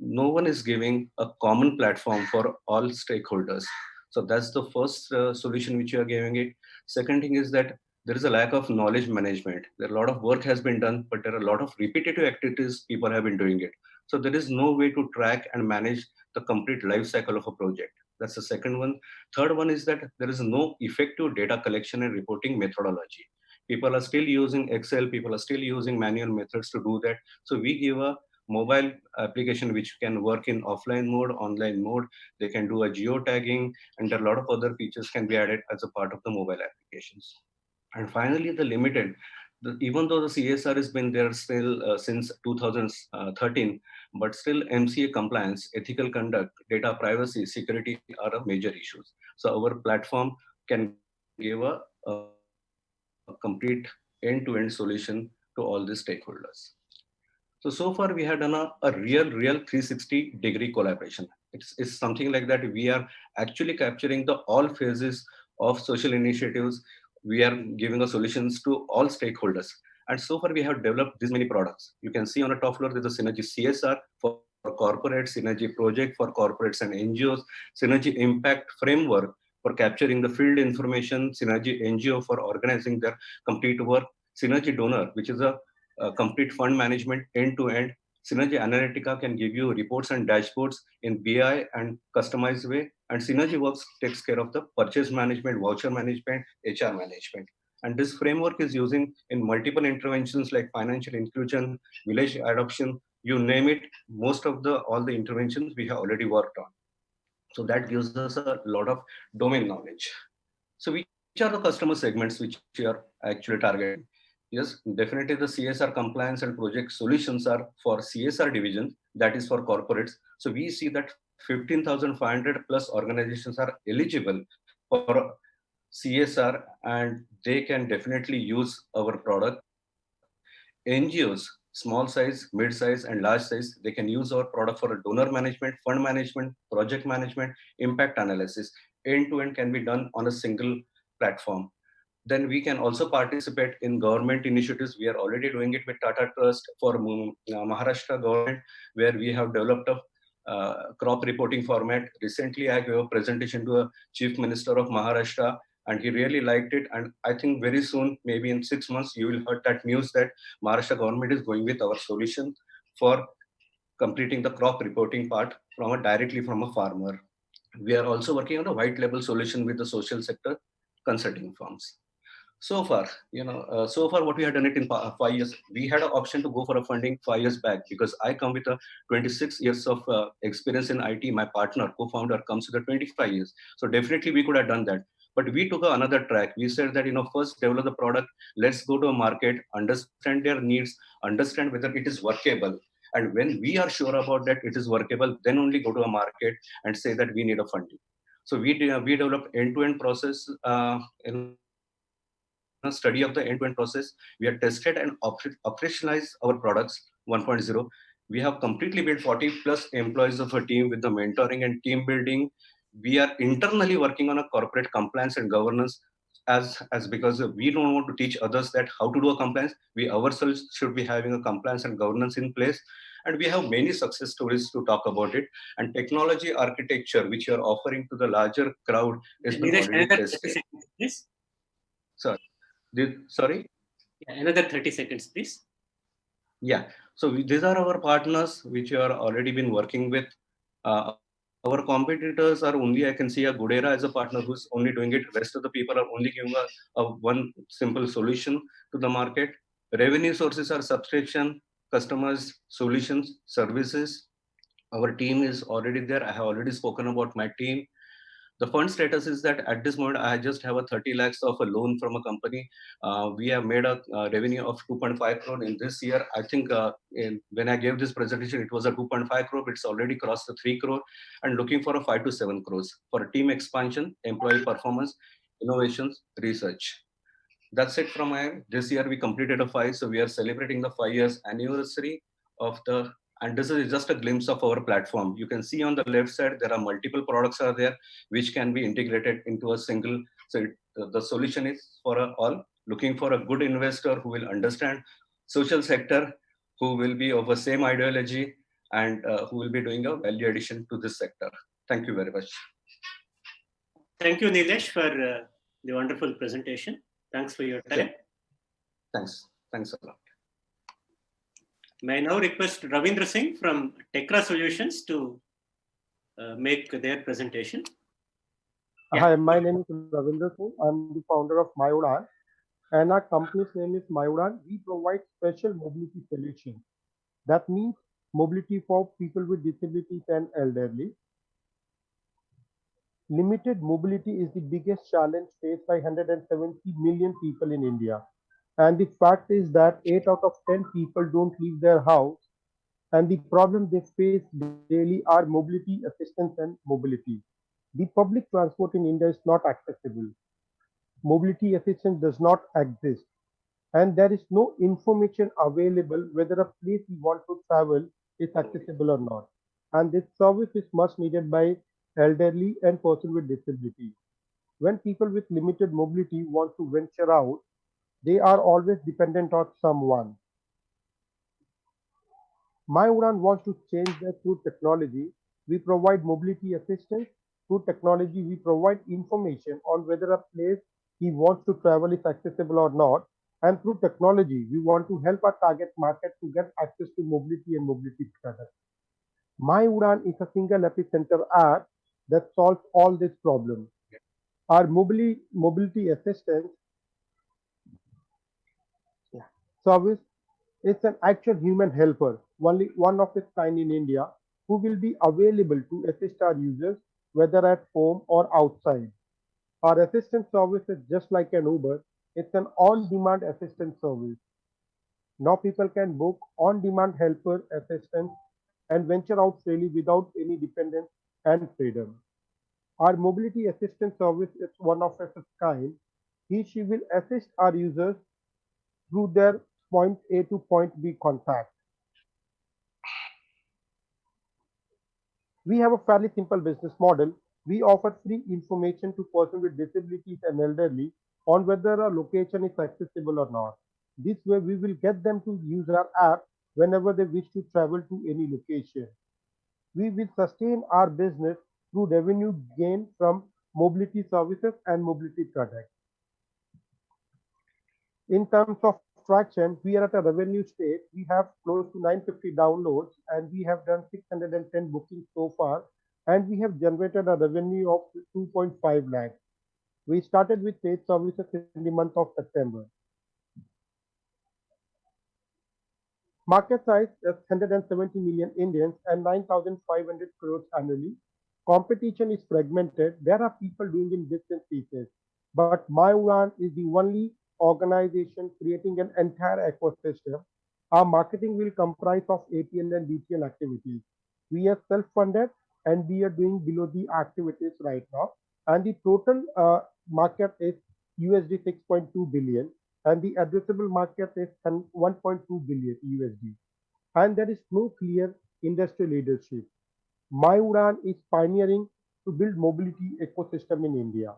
no one is giving a common platform for all stakeholders. So that's the first solution which you are giving it. Second thing is that there is a lack of knowledge management. There are a lot of work has been done, but there are a lot of repetitive activities people have been doing it. So there is no way to track and manage the complete life cycle of a project. That's the second one. Third one is that there is no effective data collection and reporting methodology. People are still using Excel. People are still using manual methods to do that. So we give a mobile application which can work in offline mode, online mode. They can do a geotagging, and a lot of other features can be added as a part of the mobile applications. And finally, the limited. Even though the CSR has been there still since 2013, but still MCA compliance, ethical conduct, data privacy, security are a major issues. So our platform can give a complete end-to-end solution to all the stakeholders. So far we have done a real 360-degree collaboration. It's something like that. We are actually capturing the all phases of social initiatives. We are giving the solutions to all stakeholders. And so far we have developed these many products. You can see on the top floor, there's a Synergy CSR for corporate, Synergy project for corporates and NGOs, Synergy impact framework for capturing the field information, Synergy NGO for organizing their complete work, Synergy donor, which is a complete fund management end-to-end. Synergy Analytica can give you reports and dashboards in BI and customized way. And Synergy Works takes care of the purchase management, voucher management, HR management. And this framework is using in multiple interventions like financial inclusion, village adoption, you name it. Most of all the interventions we have already worked on. So that gives us a lot of domain knowledge. So which are the customer segments which we are actually targeting? Yes, definitely the CSR compliance and project solutions are for CSR division, that is for corporates. So we see that 15,500 plus organizations are eligible for CSR and they can definitely use our product. NGOs, small size, mid size, and large size, they can use our product for a donor management, fund management, project management, impact analysis. End-to-end can be done on a single platform. Then we can also participate in government initiatives. We are already doing it with Tata Trust for Maharashtra government, where we have developed a crop reporting format. Recently, I gave a presentation to a chief minister of Maharashtra, and he really liked it. And I think very soon, maybe in 6 months, you will hear that news that Maharashtra government is going with our solution for completing the crop reporting part directly from a farmer. We are also working on a white label solution with the social sector consulting firms. So far, so far what we had done it in 5 years. We had an option to go for a funding 5 years back because I come with a 26 years of experience in IT. My partner, co-founder, comes with a 25 years. So definitely we could have done that. But we took another track. We said that, first develop the product. Let's go to a market, understand their needs, understand whether it is workable. And when we are sure about that it is workable, then only go to a market and say that we need a funding. So we developed end-to-end process in a study of the end-to-end process. We have tested and operationalized our products 1.0. We have completely built 40 plus employees of a team with the mentoring and team building. We are internally working on a corporate compliance and governance as because we don't want to teach others that how to do a compliance. We ourselves should be having a compliance and governance in place. And we have many success stories to talk about it. And technology architecture, which you are offering to the larger crowd, is Neeraj, already another 30 tested. seconds, please. Sorry? Yeah, another 30 seconds, please. Yeah. So these are our partners which you are already been working with. Our competitors are only, I can see a Goodera as a partner who's only doing it. Rest of the people are only giving a one simple solution to the market. Revenue sources are subscription, customers, solutions, services. Our team is already there. I have already spoken about my team. The fund status is that at this moment, I just have a 30 lakhs of a loan from a company. We have made a revenue of 2.5 crore in this year. I think when I gave this presentation, it was a 2.5 crore. It's already crossed the 3 crore and looking for a 5 to 7 crores for team expansion, employee performance, innovations, research. That's it from my end. This year we completed a 5, so we are celebrating the 5 years anniversary of the. And this is just a glimpse of our platform. You can see on the left side there are multiple products are there which can be integrated into a single. So the solution is for all looking for a good investor who will understand social sector, who will be of the same ideology, and who will be doing a value addition to this sector. Thank you very much. Thank you, Nilesh, for the wonderful presentation. Thanks for your time. Thanks. Thanks a lot. May I now request Ravindra Singh from Tekra Solutions to make their presentation. Yeah. Hi, my name is Ravindra Singh. I'm the founder of MyUdan, and our company's name is MyUdan. We provide special mobility solutions. That means mobility for people with disabilities and elderly. Limited mobility is the biggest challenge faced by 170 million people in India. And the fact is that 8 out of 10 people don't leave their house. And the problem they face daily are mobility assistance and mobility. The public transport in India is not accessible. Mobility assistance does not exist. And there is no information available whether a place we want to travel is accessible or not. And this service is much needed by elderly and person with disability. When people with limited mobility want to venture out, they are always dependent on someone. MyUdan wants to change that through technology. We provide mobility assistance. Through technology, we provide information on whether a place he wants to travel is accessible or not. And through technology, we want to help our target market to get access to mobility and mobility products. MyUdan is a single epicenter app that solves all these problems. Our mobility assistance service is an actual human helper, only one of its kind in India, who will be available to assist our users, whether at home or outside. Our assistance service is just like an Uber. It's an on-demand assistance service. Now people can book on-demand helper assistance and venture out freely without any dependence and freedom. Our mobility assistance service is one of its kind. She will assist our users through their point A to point B contact. We have a fairly simple business model. We offer free information to persons with disabilities and elderly on whether a location is accessible or not. This way, we will get them to use our app whenever they wish to travel to any location. We will sustain our business through revenue gain from mobility services and mobility products. In terms of traction, we are at a revenue state. We have close to 950 downloads and we have done 610 bookings so far. And we have generated a revenue of 2.5 lakhs. We started with paid services in the month of September. Market size is 170 million Indians and 9,500 crores annually. Competition is fragmented. There are people doing in bits and pieces. But MyUdan is the only organization creating an entire ecosystem. Our marketing will comprise of ATL and BTL activities. We are self-funded and we are doing below the activities right now. And the total market is USD 6.2 billion and the addressable market is 1.2 billion USD. And there is no clear industry leadership. MyUdan is pioneering to build mobility ecosystem in India.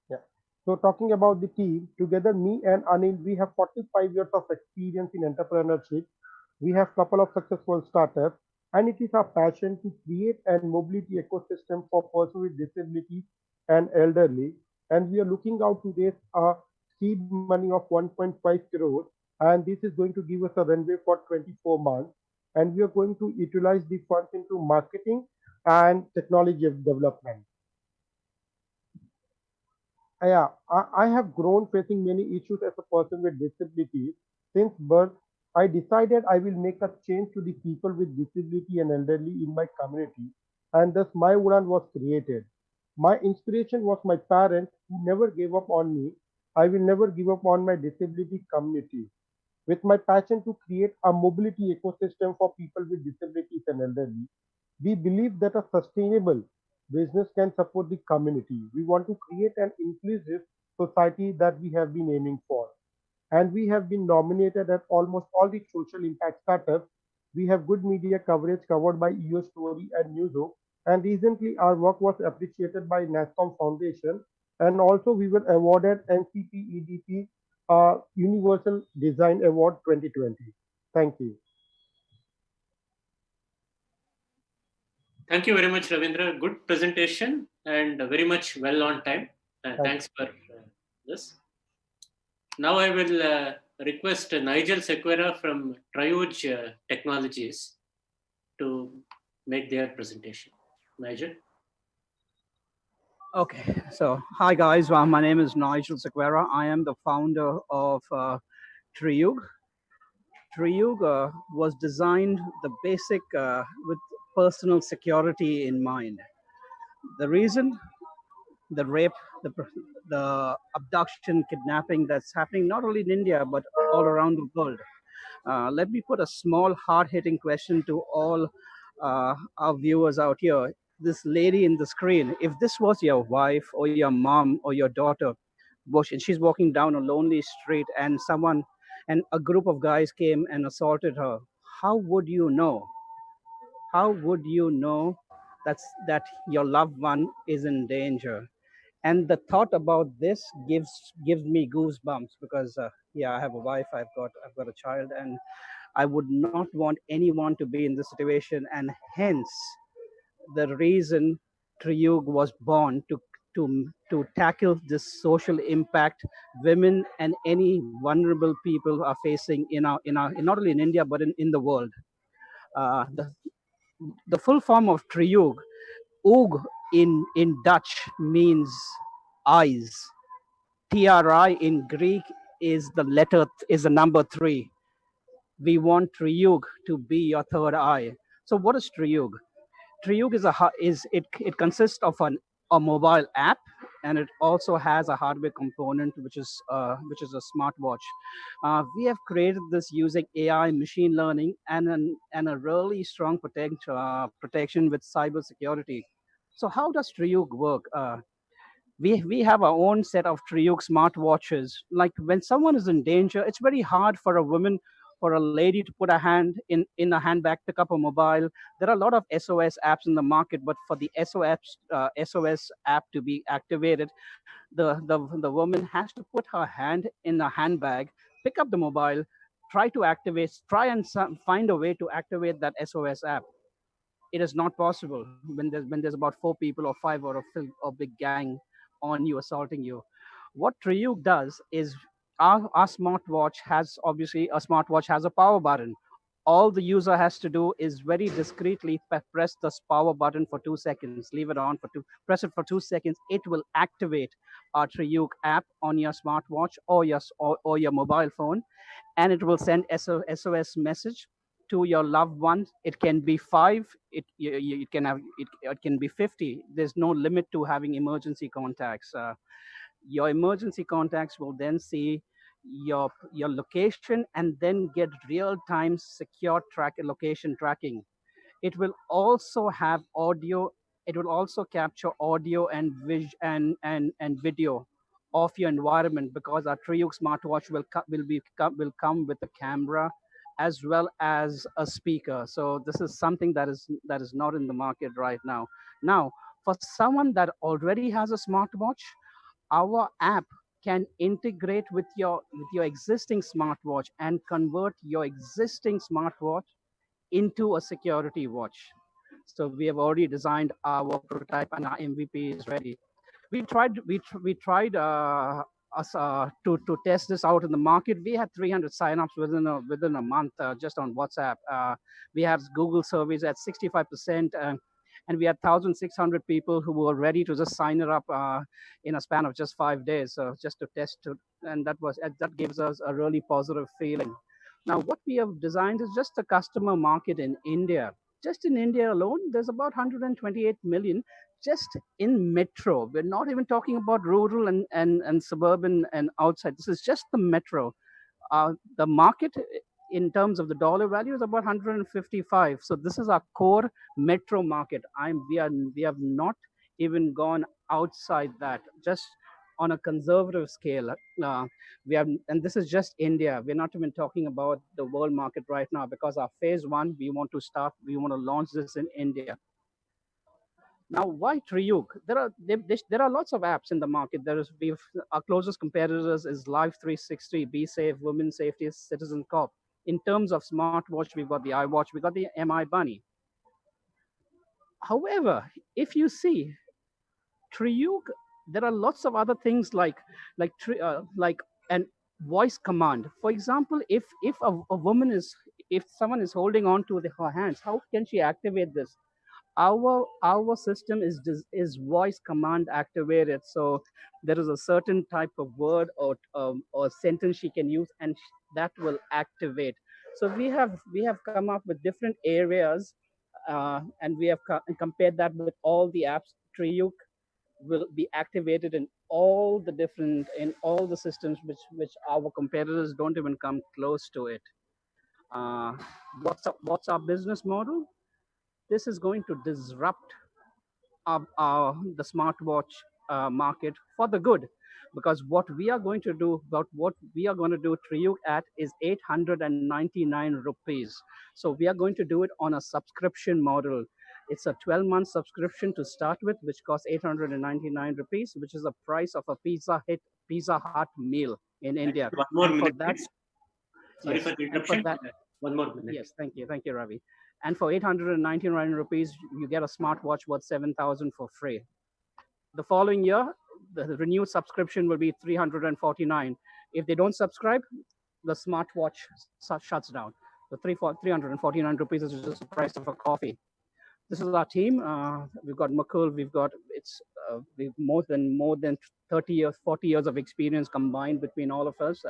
Yeah. So talking about the team, together me and Anil, we have 45 years of experience in entrepreneurship. We have couple of successful startups and it is our passion to create an mobility ecosystem for persons with disabilities and elderly. And we are looking out to raise a seed money of 1.5 crores and this is going to give us a runway for 24 months. And we are going to utilize the funds into marketing and technology development. Yeah, I have grown facing many issues as a person with disabilities. Since birth, I decided I will make a change to the people with disability and elderly in my community, and thus my Udan was created. My inspiration was my parents who never gave up on me. I will never give up on my disability community. With my passion to create a mobility ecosystem for people with disabilities and elderly, we believe that a sustainable business can support the community. We want to create an inclusive society that we have been aiming for. And we have been nominated at almost all the social impact startups. We have good media coverage covered by EO Story and Newzo. And recently, our work was appreciated by NASCOM Foundation. And also, we were awarded NCP EDP Universal Design Award 2020. Thank you. Thank you very much, Ravindra. Good presentation and very much well on time. Thanks for this. Now I will request Nigel Sequeira from Triuge Technologies to make their presentation. Nigel. Okay, so hi guys, my name is Nigel Sequeira. I am the founder of Triuge. Triuge was designed the basic with personal security in mind. The reason, the rape, the abduction, kidnapping that's happening not only in India but all around the world. Let me put a small hard-hitting question to all our viewers out here. This lady in the screen, if this was your wife or your mom or your daughter, and she's walking down a lonely street and a group of guys came and assaulted her, how would you know? How would you know that your loved one is in danger? And the thought about this gives me goosebumps because yeah, I have a wife, I've got a child, and I would not want anyone to be in this situation, and hence the reason Triuge was born to tackle this social impact women and any vulnerable people are facing in not only in India but in the world. The full form of Triuge, Oog in Dutch means eyes. TRI in Greek is the number 3. We want Triuge to be your third eye. So what is Triuge? Triuge it consists of a mobile app, and it also has a hardware component which is a smartwatch. We have created this using AI, machine learning, and a really strong protection with cyber security. So how does Triuge work? We have our own set of Triuge smartwatches. Like when someone is in danger, it's very hard for a woman, for a lady to put a hand in a handbag, pick up a mobile. There are a lot of SOS apps in the market, but for the SOS app to be activated, the woman has to put her hand in a handbag, pick up the mobile, try and find a way to activate that SOS app. it is not possible when there's about 4 people or 5 or a big gang on you, assaulting you. What Triyug does is our smartwatch has, obviously a smartwatch has a power button. All the user has to do is very discreetly press this power button for 2 seconds, leave it on for press it for 2 seconds. It will activate our Triyug app on your smartwatch or your mobile phone, and it will send SOS message to your loved ones. It can be 5, it can have it can be 50. There's no limit to having emergency contacts. Your emergency contacts will then see your location and then get real-time secure location tracking. It will also have audio. It will also capture audio and and video of your environment, because our Triyug smartwatch will come with a camera as well as a speaker. So this is something that is not in the market right now. Now, for someone that already has a smartwatch, our app can integrate with your existing smartwatch and convert your existing smartwatch into a security watch. So we have already designed our prototype and our MVP is ready. We tried to test this out in the market. We had 300 signups within a month, just on WhatsApp. We have Google surveys at 65%, and we had 1,600 people who were ready to just sign it up in a span of just 5 days, just to test it, and that gives us a really positive feeling. Now, what we have designed is just a customer market in India. Just in India alone, there's about 128 million just in metro. We're not even talking about rural and suburban and outside. This is just the metro. The market in terms of the dollar value is about 155. So this is our core metro market. We have not even gone outside that. Just on a conservative scale, we have, and this is just India. We're not even talking about the world market right now, because our phase 1, we want to launch this in India. Now, why Triyug? There are lots of apps in the market. Our closest competitors is Life 360, Be Safe, Women Safety, Citizen Corp. In terms of smartwatch, we've got the iWatch, we've got the MI Bunny. However, if you see Triyug, there are lots of other things like an voice command. For example, if if someone is holding on to her hands, how can she activate this? Our system is voice command activated. So there is a certain type of word or sentence she can use, and that will activate. So we have come up with different areas, and we have compared that with all the apps. Triyug will be activated in all the systems which our competitors don't even come close to it. What's our business model? This is going to disrupt the smartwatch market for the good, because what we are going to do Triyug at is 899 rupees. So we are going to do it on a subscription model. It's a 12-month subscription to start with, which costs 899 rupees, which is the price of a Pizza Hut meal in India. One more And for minute, that, please. Sorry yes, for the and for interruption. that, One more minute. yes, thank you, Ravi. And for 899 rupees, you get a smartwatch worth 7,000 for free. The following year, the renewed subscription will be 349. If they don't subscribe, the smartwatch shuts down. The 349 rupees is just the price of a coffee. This is our team. We've got Mukul. We've more than 30 years, 40 years of experience combined between all of us.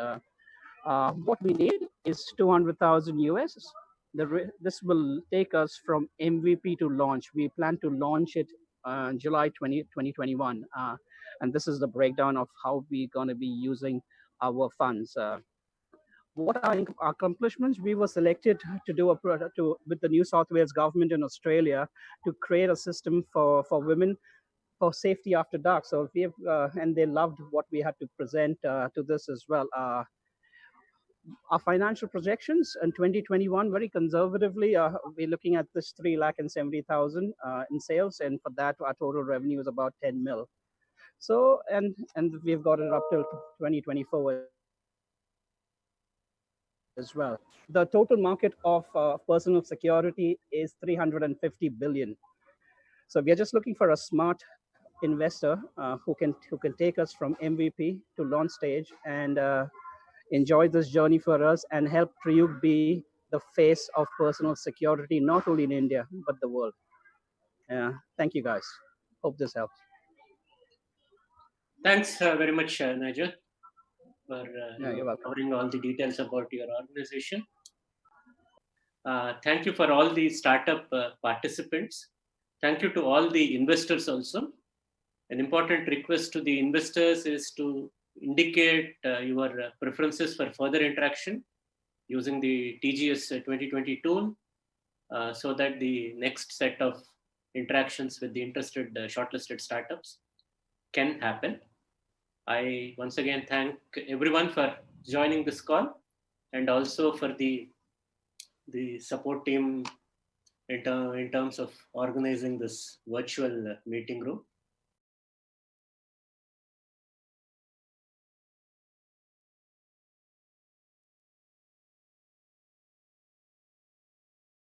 What we need is 200,000 US. This will take us from MVP to launch. We plan to launch it July 2021. And this is the breakdown of how we're going to be using our funds. What are our accomplishments? We were selected to do with the New South Wales government in Australia to create a system for women for safety after dark. So we have, and they loved what we had to present to this as well. Our financial projections in 2021, very conservatively, we're looking at this 3,70,000 in sales, and for that, our total revenue is about 10 mil. So, and we've got it up till 2024. as well. The total market of personal security is 350 billion. So we are just looking for a smart investor who can take us from MVP to launch stage and enjoy this journey for us and help Triumph be the face of personal security, not only in India, but the world. Thank you, guys. Hope this helps. Thanks very much, Nigel, for You're welcome. covering all the details about your organization. Thank you for all the startup participants. Thank you to all the investors also. An important request to the investors is to indicate your preferences for further interaction using the TGS 2020 tool so that the next set of interactions with the interested shortlisted startups can happen. I once again thank everyone for joining this call and also for the support team in terms of organizing this virtual meeting room.